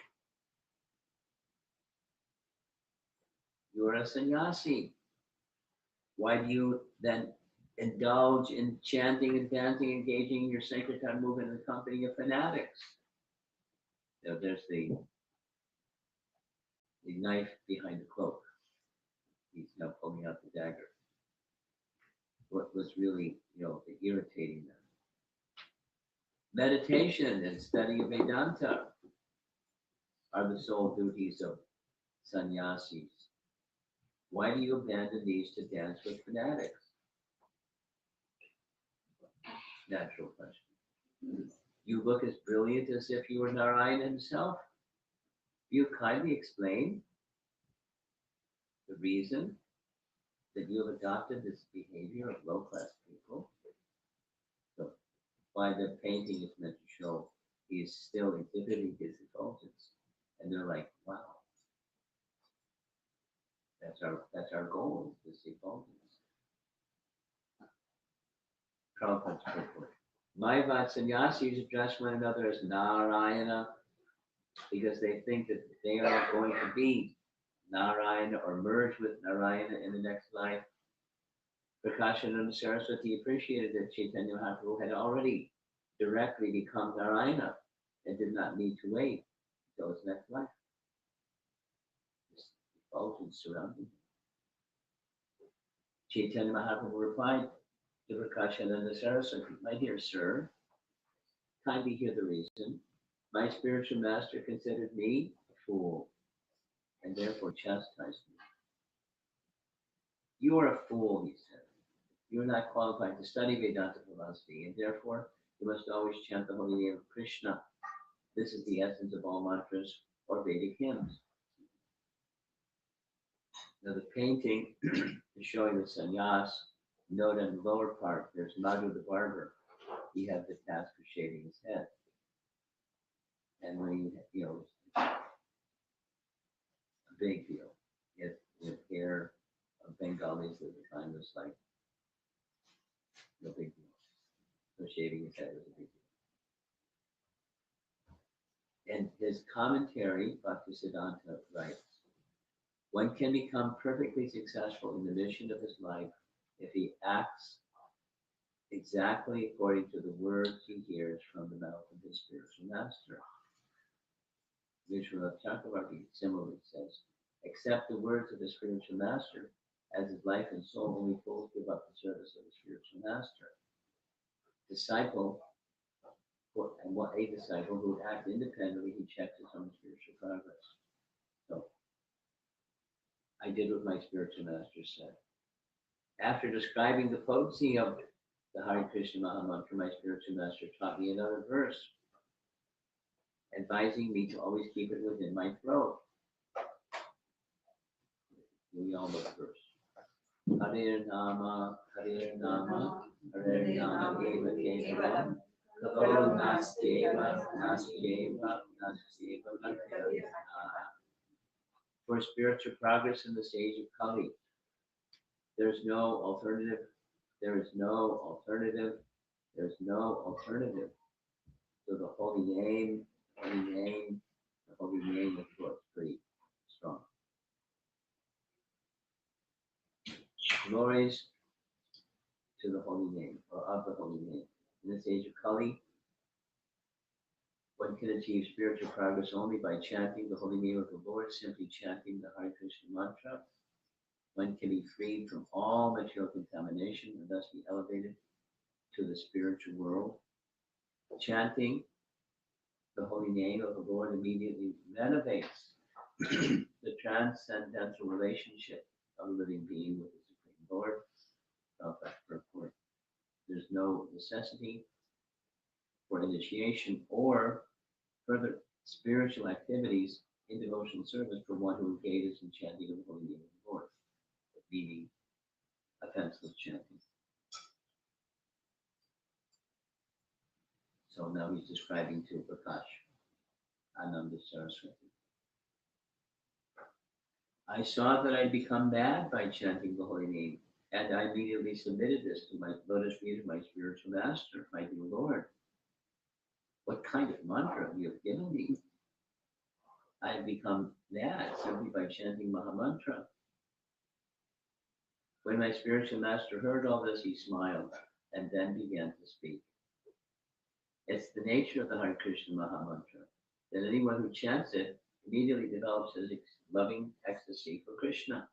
Speaker 2: You are a sannyasi. Why do you then indulge in chanting and dancing, engaging in your sacred time movement in the company of fanatics. Now, there's the knife behind the cloak. He's now pulling out the dagger. What was really, irritating them. Meditation and study of Vedanta are the sole duties of sannyasis. Why do you abandon these to dance with fanatics? Natural question. You look as brilliant as if you were Narayana himself. You kindly explain the reason that you have adopted this behavior of low-class people. So, by the painting is meant to show he is still exhibiting his effulgence, and they're like, "Wow, that's our goal, is this effulgence." Prabhupada's purport. Mayavad sannyasis address one another as Narayana because they think that they are going to be Narayana or merge with Narayana in the next life. Prakashananda Saraswati appreciated that Chaitanya Mahaprabhu had already directly become Narayana and did not need to wait until his next life. This effulgence surrounding him. Chaitanya Mahaprabhu replied to Prakashananda Saraswati, "My dear sir, kindly hear the reason. My spiritual master considered me a fool and therefore chastised me." "You are a fool," he said. "You are not qualified to study Vedanta philosophy, and therefore you must always chant the holy name of Krishna. This is the essence of all mantras or Vedic hymns." Now the painting is showing the sannyas. Note in the lower part, there's Madhu the barber. He had the task of shaving his head. And when it's a big deal. If hair of Bengalis at the time was like no big deal. So shaving his head was a big deal. And his commentary, Bhaktisiddhanta writes, one can become perfectly successful in the mission of his life if he acts exactly according to the words he hears from the mouth of his spiritual master. Vishwanath Chakravarti similarly says, accept the words of the spiritual master, as his life and soul only fools give up the service of the spiritual master. A disciple who would act independently, he checks his own spiritual progress. So, I did what my spiritual master said. After describing the potency of the Hare Krishna Mahamantra, my spiritual master taught me another verse, advising me to always keep it within my throat. We all know the verse. Hare Nama, Hare Nama, Hare Nama, Eva Kevalam, Kalo Nastyeva, Nastyeva, Nastyeva, Nastyeva. For spiritual progress in the stage of Kali, there's no alternative. There is no alternative. There's no alternative. So the holy name, the holy name is what's pretty strong. Glories to the holy name, or of the holy name. In this age of Kali, one can achieve spiritual progress only by chanting the holy name of the Lord, simply chanting the Hare Krishna mantra. One can be freed from all material contamination and thus be elevated to the spiritual world. Chanting the holy name of the Lord immediately renovates the transcendental relationship of a living being with the Supreme Lord. Purport. There's no necessity for initiation or further spiritual activities in devotional service for one who engages in chanting of the holy name of the Lord, meaning offenseless chanting. So now he's describing to Prakash Ananda Saraswati. I saw that I'd become bad by chanting the holy name, and I immediately submitted this to my lotus feet of my spiritual master, my dear Lord. What kind of mantra you have given me? I have become bad simply by chanting Mahamantra. When my spiritual master heard all this, he smiled and then began to speak. It's the nature of the Hare Krishna Maha Mantra that anyone who chants it immediately develops his loving ecstasy for Krishna.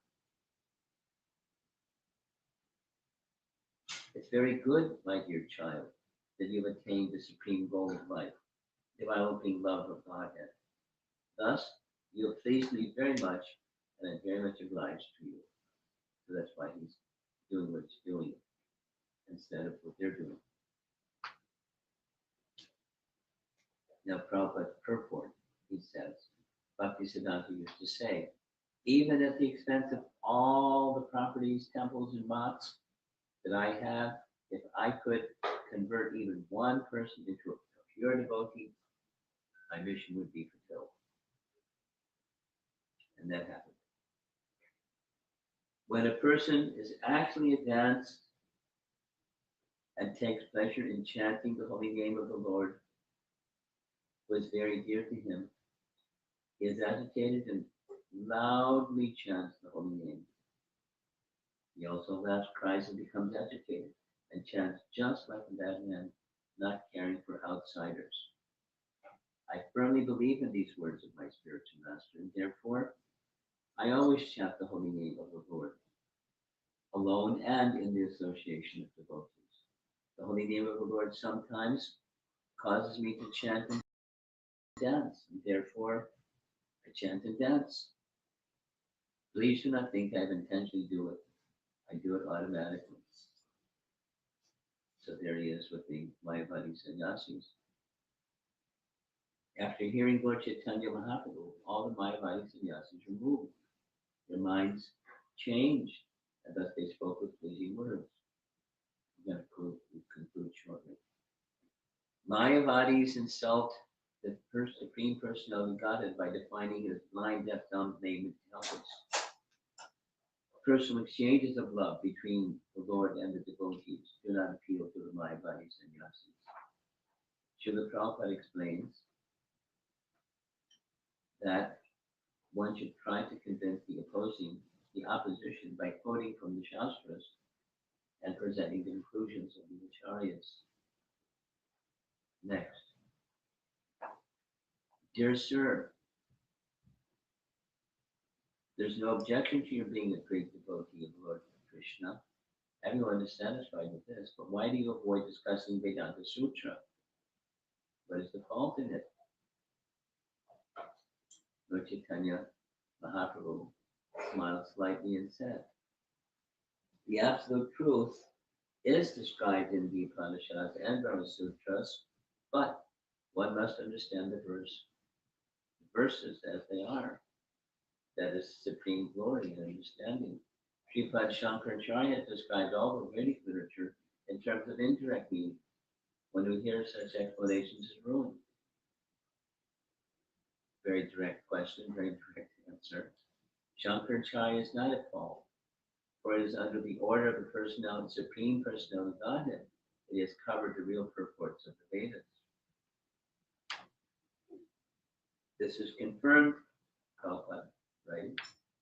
Speaker 2: It's very good, my dear child, that you've attained the supreme goal of life, developing love of Godhead. Thus, you have pleased me very much, and I'm very much obliged to you. So that's why he's doing what he's doing instead of what they're doing. Now, Prabhupada's purport, he says, Bhaktisiddhanta used to say, even at the expense of all the properties, temples, and mats that I have, if I could convert even one person into a pure devotee, my mission would be fulfilled. And that happened. When a person is actually advanced and takes pleasure in chanting the holy name of the Lord, who is very dear to him, he is agitated and loudly chants the holy name. He also laughs, cries, and becomes agitated, and chants just like a madman, not caring for outsiders. I firmly believe in these words of my spiritual master, and therefore I always chant the holy name of the Lord, alone and in the association of devotees. The holy name of the Lord sometimes causes me to chant and dance, and therefore I chant and dance. Please do not think I've intentionally do it. I do it automatically. So there he is with the Mayavadi sannyasis. After hearing Lord Chaitanya Mahaprabhu, all the Mayavadi sannyasis were moved. Their minds changed, and thus they spoke with pleasing words. I'm going to conclude shortly. Mayavadis insult the Supreme Personality of Godhead by defining it as blind, deaf, dumb, lame, and helpless. Personal exchanges of love between the Lord and the devotees do not appeal to the Mayavadi sannyasis. Srila Prabhupada explains that one should try to convince the opposition by quoting from the Shastras and presenting the conclusions of the Acharyas. Next. Dear sir, there's no objection to your being a great devotee of Lord Krishna. Everyone is satisfied with this, but why do you avoid discussing Vedanta Sutra? What is the fault in it? Lord Chaitanya Mahaprabhu smiled slightly and said, the absolute truth is described in the Upanishads and Brahma Sutras, but one must understand the verses as they are. That is supreme glory and understanding. Sripad Shankaracharya described all the Vedic literature in terms of indirect meaning. One who hears such explanations is ruined. Very direct question, very direct answer. Shankaracharya is not at fault, for it is under the order of the personality, supreme personality of Godhead, that he has covered the real purports of the Vedas. This is confirmed, Prabhupada, right?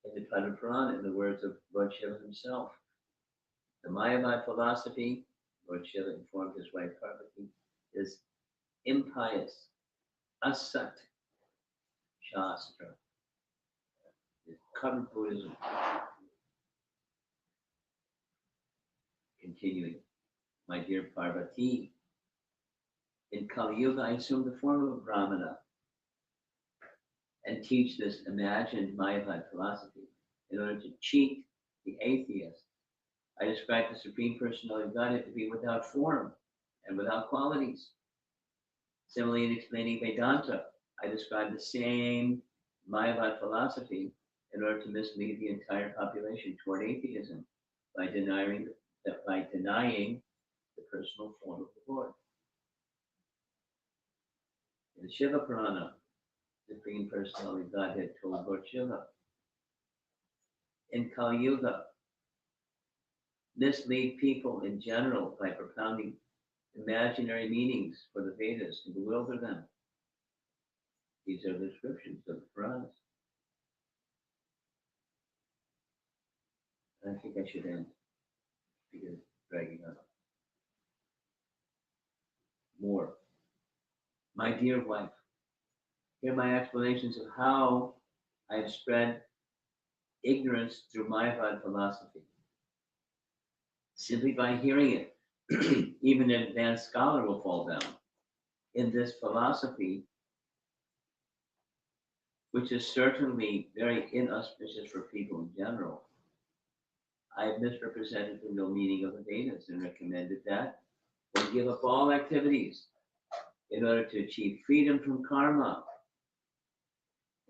Speaker 2: In the Padma Purana, in the words of Lord Shiva himself. The Mayavad philosophy, Lord Shiva informed his wife Parvati, is impious, asat shastra. It's covered Buddhism. Continuing, my dear Parvati, in Kali Yuga I assumed the form of a Brahmana and teach this imagined Mayavad philosophy in order to cheat the atheist. I describe the Supreme Personality of Godhead to be without form and without qualities. Similarly, in explaining Vedanta, I describe the same Mayavad philosophy in order to mislead the entire population toward atheism by denying the personal form of the Lord. In the Shiva Purana, the Supreme Personality of Godhead told Lord Shiva, in Kali Yuga, mislead people in general by propounding imaginary meanings for the Vedas to bewilder them. These are the descriptions of the Puranas. I think I should end. because it's dragging on. More. My dear wife, hear my explanations of how I have spread ignorance through Mayavad philosophy. Simply by hearing it, even an advanced scholar will fall down. In this philosophy, which is certainly very inauspicious for people in general, I have misrepresented the real meaning of the Vedas and recommended that one give up all activities in order to achieve freedom from karma.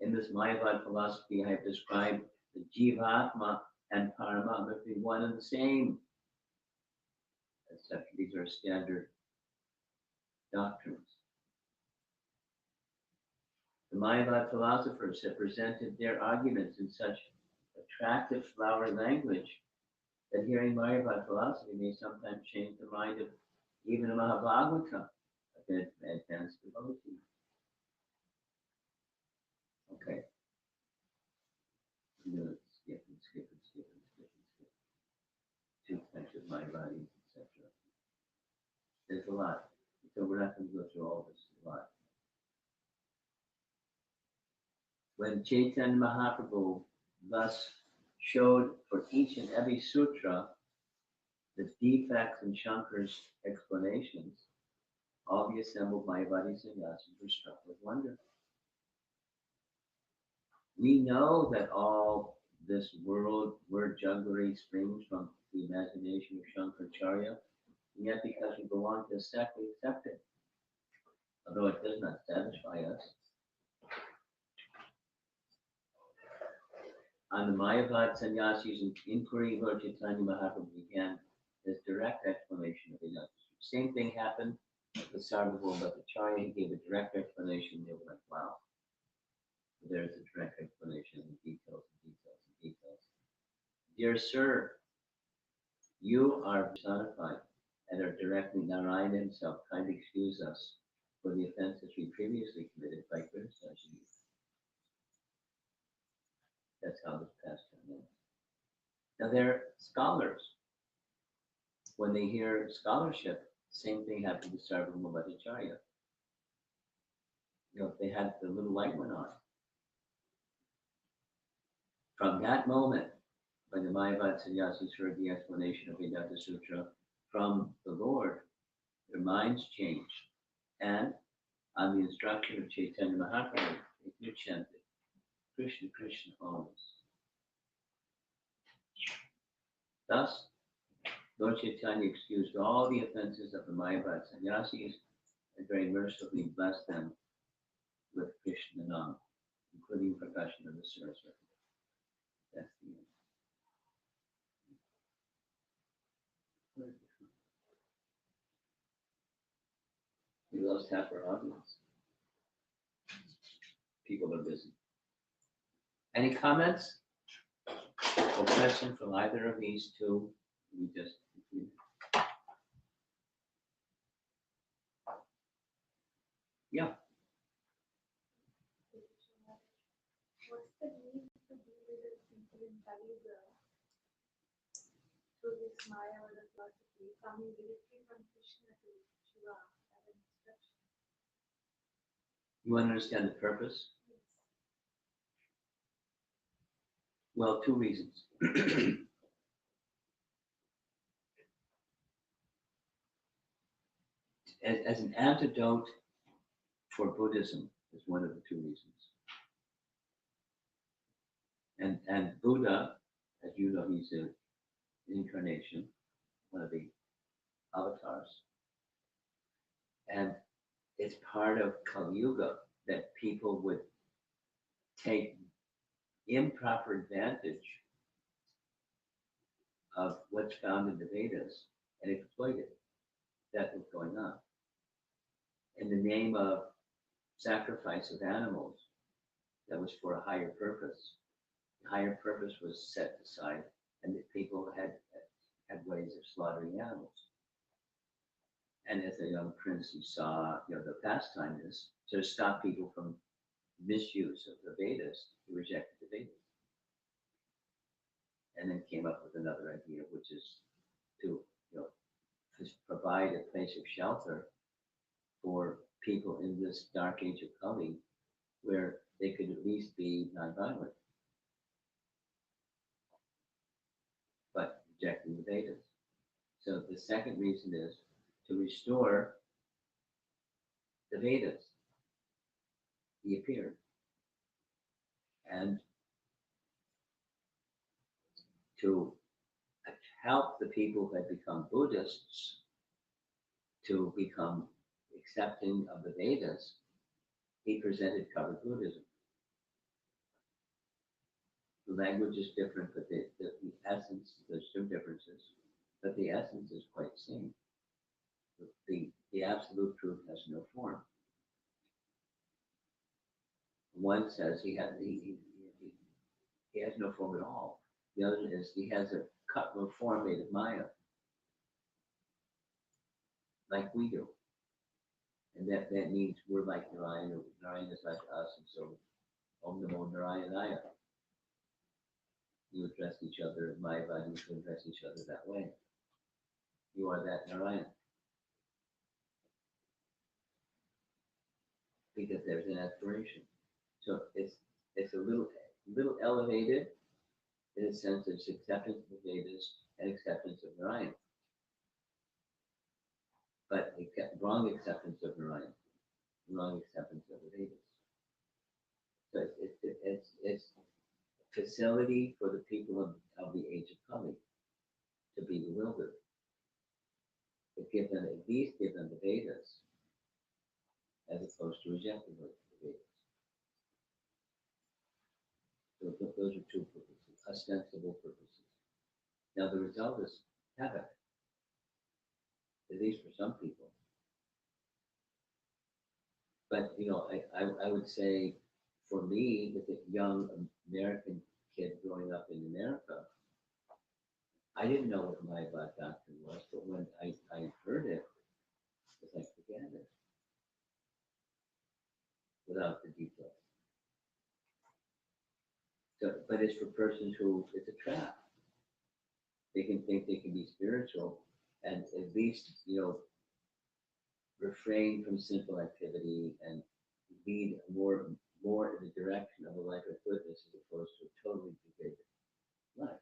Speaker 2: In this Mayavad philosophy, I have described the Jivatma and Paramatma as being one and the same. Etc. These are standard doctrines. The Mayavad philosophers have presented their arguments in such attractive flowery language that hearing Mayavad philosophy may sometimes change the mind of even a Mahabhagavata, an advanced devotee. Okay. I'm going to skip. Two types of mind bodies, etc. There's a lot. So we're not going to go through all this a lot. When Chaitanya Mahaprabhu thus showed for each and every sutra the defects in Shankar's explanations, all the assembled Mayavadi sannyasis were struck with wonder. We know that all this word jugglery springs from the imagination of Shankaracharya, and yet because we belong to a sect, we accept it, although it does not satisfy us. On the Mayavad sannyasi's inquiry, Lord Chaitanya Mahaprabhu began his direct explanation of Vedanta. Same thing happened with Sarvabhauma Bhattacharya. He gave a direct explanation. They were like, wow. There's a direct explanation in details. Dear sir, you are personified and are directing Narayana himself. Kindly excuse us for the offenses we previously committed by criticizing you. That's how this pastime ends. Now they're scholars. When they hear scholarship, same thing happened to Sarvabhauma Bhattacharya. They had the little light went on. From that moment, when the Mayavad sannyasis heard the explanation of Vedanta Sutra from the Lord, their minds changed. And on the instruction of Chaitanya Mahaprabhu, they chanted, Krishna, Krishna always. Thus, Lord Chaitanya excused all the offenses of the Mayavad sannyasis and very mercifully blessed them with Krishna Nam, including profession of the Saraswati. That's the end. We lost half our audience. People are busy. Any comments or question from either of these two? We just concluded. Yeah.
Speaker 1: What's the need to be with the people in Kaliuga through this Mayavada philosophy, coming directly from Krishna to Shiva as an instruction?
Speaker 2: You want to understand the purpose?
Speaker 1: Yes.
Speaker 2: Well, two reasons. As an antidote for Buddhism is one of the two reasons. And Buddha, as you know, he's an incarnation, one of the avatars. And it's part of Kali Yuga that people would take improper advantage of what's found in the Vedas and exploit it. That was going on. In the name of sacrifice of animals, that was for a higher purpose. The higher purpose was set aside, and the people had ways of slaughtering animals. And as a young prince, he saw, the pastime is to stop people from misuse of the Vedas. He rejected the Vedas, and then came up with another idea, which is to, just provide a place of shelter for people in this dark age of Kali where they could at least be nonviolent, but rejecting the Vedas. So the second reason is to restore the Vedas. He appeared. And to help the people who had become Buddhists to become accepting of the Vedas, he presented covered Buddhism. The language is different, but the essence, there's some differences, but the essence is quite the same. The absolute truth has no form. One says he has no form at all. The other is he has a form made of Maya, like we do. And that means we're like Narayan, or Narayan is like us, and so Om Namo Narayanaya. You address each other in my body, you address each other that way. You are that Narayan. Because there's an aspiration. So it's a little elevated in a sense of acceptance of the Vedas and acceptance of Narayan. But wrong acceptance of Narayan, wrong acceptance of the Vedas. So it's facility for the people of the age of Kali to be bewildered. But at least give them the Vedas as opposed to rejecting the Vedas. So those are two purposes, ostensible purposes. Now the result is havoc, at least for some people. But I would say for me, as a young American kid growing up in America, I didn't know what Mayavad doctrine was, but when I heard it, it's like, forget it, without the details. So, but it's for persons who, it's a trap. They can think they can be spiritual and at least, refrain from sinful activity and lead more in the direction of a life of goodness as opposed to a totally degraded life.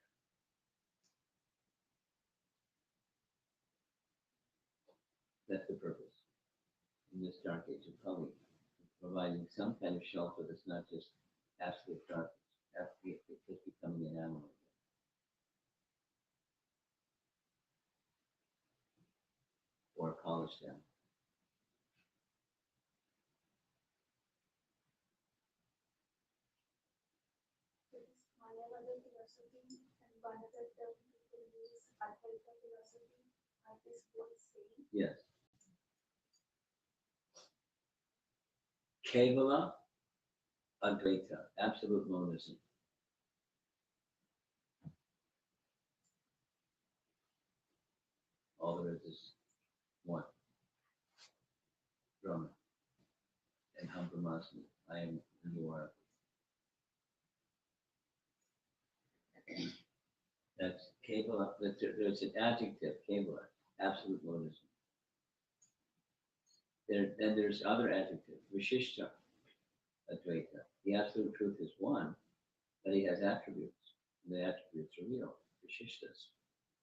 Speaker 2: That's the purpose in this dark age of Kali, providing some kind of shelter that's not just absolute darkness, just becoming an animal. Or a college down.
Speaker 1: Mayavada philosophy and one other term people use Advaita philosophy. Are these both same?
Speaker 2: Yes. Kevala Advaita, absolute monism. All there is one. Brahman. And Ham Brahmasmi. I am who you are. That's Kevala. There's an adjective, Kevala, absolute monism. Then there's other adjectives, Vishishta Advaita. The absolute truth is one, but he has attributes. And the attributes are real, Vishishtas.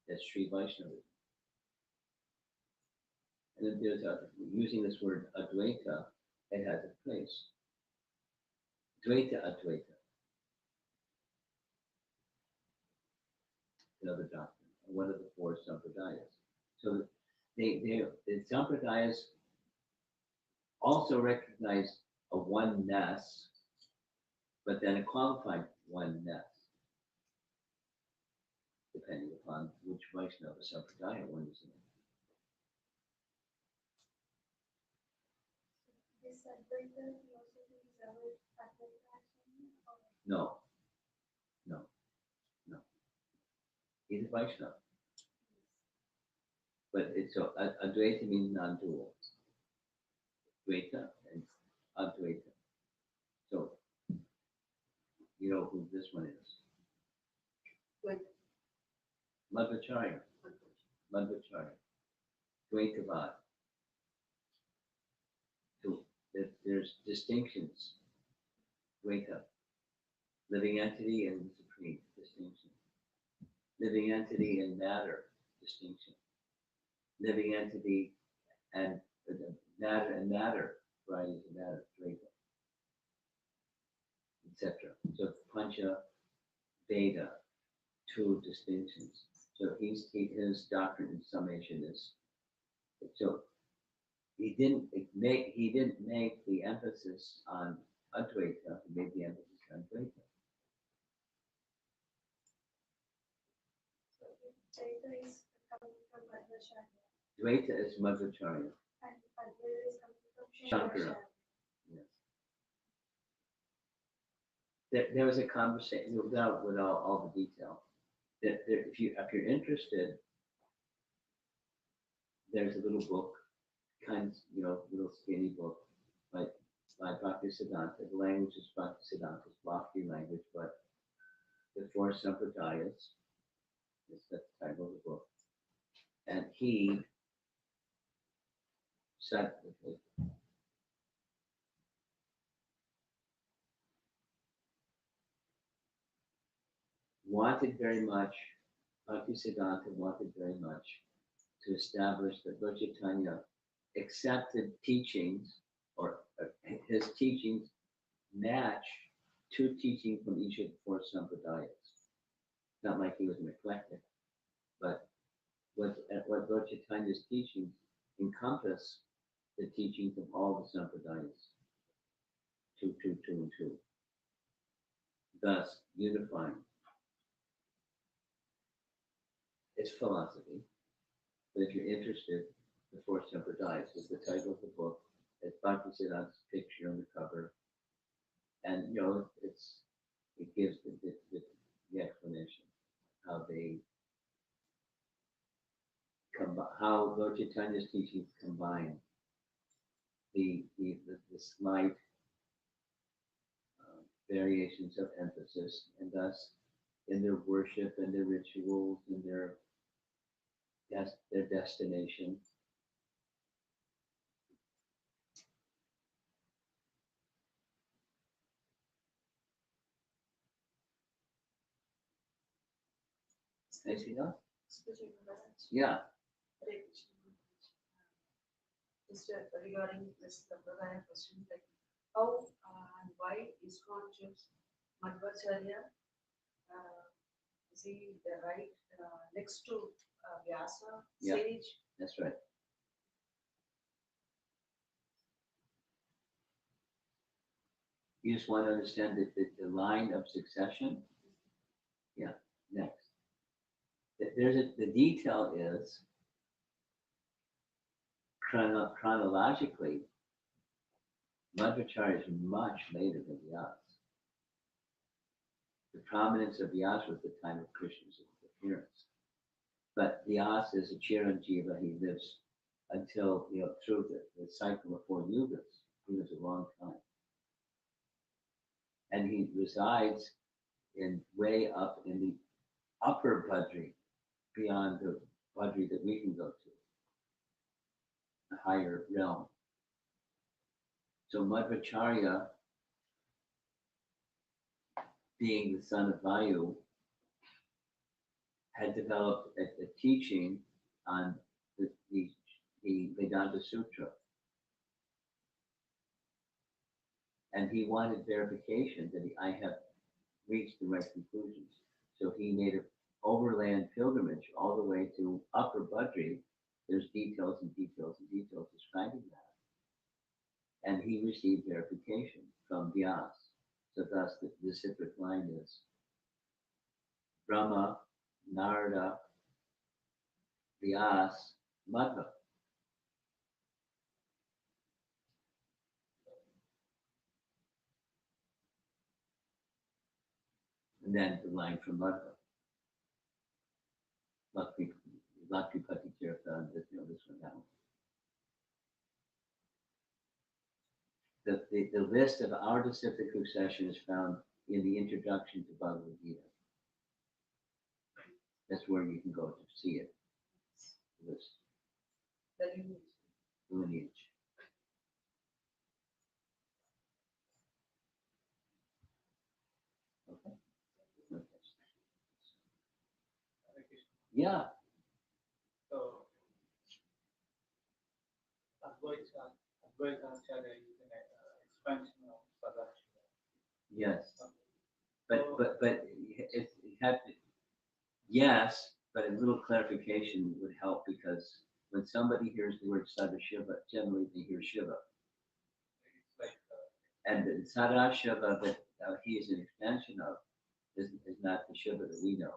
Speaker 2: That's Sri Vaishnavism. And then there's using this word Advaita, it has a place. Dvaita Advaita. Another doctrine, one of the four sampradayas. So the sampradayas also recognize a oneness, but then a qualified oneness, depending upon which Vaishnava sampradaya one is in.
Speaker 1: This Advaita philosophy is our Advaita or
Speaker 2: No. He's a Vaishnava. But it's so Advaita means non-dual. Dvaita and Advaita. So you know who this one is.
Speaker 1: Good.
Speaker 2: Madhvacharya. Madhvacharya, Dvaitavad. There's distinctions. Dvaita, living entity and supreme, distinction. Living entity and matter, distinction. Living entity and matter, varieties of matter, Dvaita, etc. So Pancha Veda, two distinctions. So his doctrine in summation is, so he didn't make the emphasis on Advaita, he made the emphasis on Dvaita.
Speaker 1: So Chaita is coming from Madhvacharya
Speaker 2: Dvaita is Madhvacharya.
Speaker 1: and Advaita is coming from
Speaker 2: Shankara.
Speaker 1: Shankaracharya.
Speaker 2: Yes. There was a conversation without all the detail. That if you're interested, there's a little book, little skinny book, by Bhaktisiddhanta. The language is Bhaktisiddhanta's lofty language, but the four sampradayas is the title of the book. And he said, Bhaktisiddhanta wanted very much to establish that Lord Chaitanya accepted teachings, or his teachings match two teachings from each of the four sampradayas. Not like he was an eclectic, but what Lord Chaitanya's teachings encompass the teachings of all the sampradayas, two, and two, thus unifying. It's philosophy, but if you're interested, the four sampradayas is the title of the book. It's Bhaktisiddhanta's picture on the cover, and it gives the explanation how they how Lord Chaitanya's teachings combine the slight variations of emphasis, and thus in their worship and their rituals and their destination. Anything else? Yeah.
Speaker 4: Hare Krishna. Just regarding this Sampradaya question, like how and why ISKCON chose Madhvacharya? Is he the right next to Vyasa,
Speaker 2: Yeah.
Speaker 4: sage?
Speaker 2: That's right. You just want to understand that the line of succession. Yeah. Next. The detail is chronologically, Madhvacharya is much later than Vyasa. The prominence of Vyasa was the time of Krishna's appearance. But Vyasa is a Chiranjiva. He lives until, through the cycle of 4 yugas. He lives a long time. And he resides way up in the upper Badri, beyond the Badri that we can go to, a higher realm. So Madhvacharya, being the son of Vayu, had developed a teaching on the Vedanta Sutra. And he wanted verification that I have reached the right conclusions. So he made an overland pilgrimage all the way to Upper Badri. There's details and details and details describing that. And he received verification from Vyasa. So thus the reciproc line is Brahma, Narada, Vyasa, Madhva. And then the line from Madhva. Lakshmipati Tirtha, this one, that one. The list of our disciplic succession is found in the introduction to Bhagavad Gita. That's where you can go to see it. this
Speaker 4: The lineage.
Speaker 2: lineage. Okay. Okay. Yeah.
Speaker 5: So, Advaita Acharya is an expansion of Sadashiva.
Speaker 2: Yes. But it had to, yes, but a little clarification would help because when somebody hears the word Sadashiva, generally they hear Shiva.
Speaker 5: It's like
Speaker 2: And the Sadashiva that he is an expansion of is not the Shiva that we know.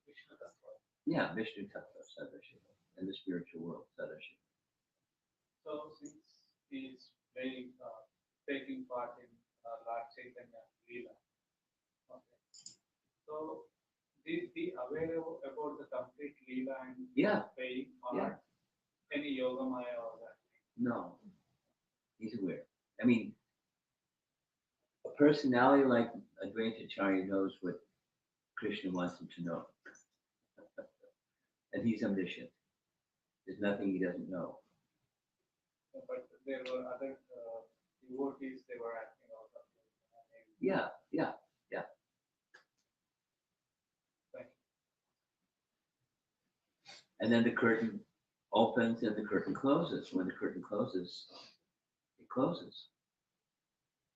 Speaker 5: Vishnu Tattva.
Speaker 2: Yeah, Vishnu Tattva Sadashiva in the spiritual world, Sadashiva.
Speaker 5: So, since he is very taking part in Lord Chaitanya Leela, okay. So, is he aware about the complete Leela and
Speaker 2: Yeah.
Speaker 5: paying or
Speaker 2: Yeah.
Speaker 5: any Yoga Maya or that?
Speaker 2: No, he's aware. I mean, a personality like Advaita Acharya knows what Krishna wants him to know. And he's omniscient. There's nothing he doesn't know.
Speaker 5: But there were other devotees, they were asking also.
Speaker 2: Yeah. And then the curtain opens and the curtain closes. When the curtain closes, it closes.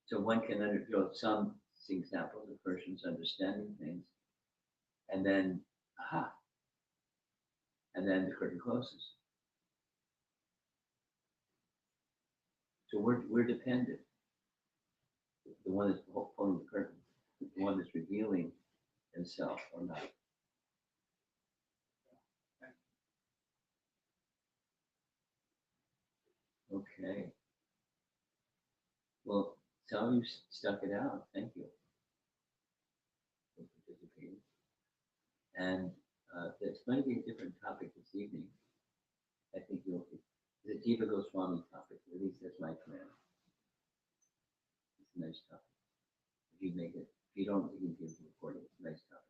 Speaker 2: So one can some examples of persons understanding things, and then aha, and then the curtain closes. So we're dependent. The one that's pulling the curtain, the one that's revealing himself or not. Okay. Well, some of you stuck it out. Thank you for participating. And there's going to be a different topic this evening. I think the Jiva Goswami topic. At least that's my plan. It's a nice topic. If you make it, if you don't, you can give the recording. It's a nice topic.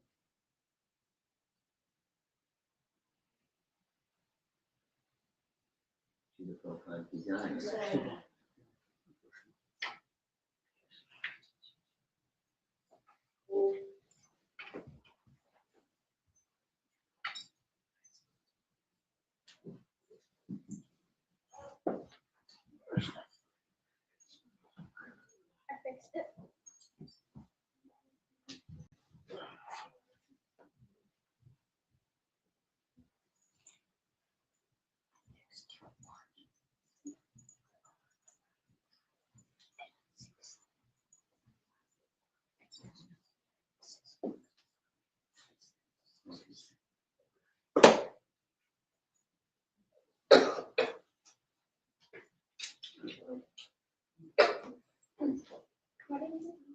Speaker 2: Jiva Prabhupada design.
Speaker 1: I fixed it. What is it?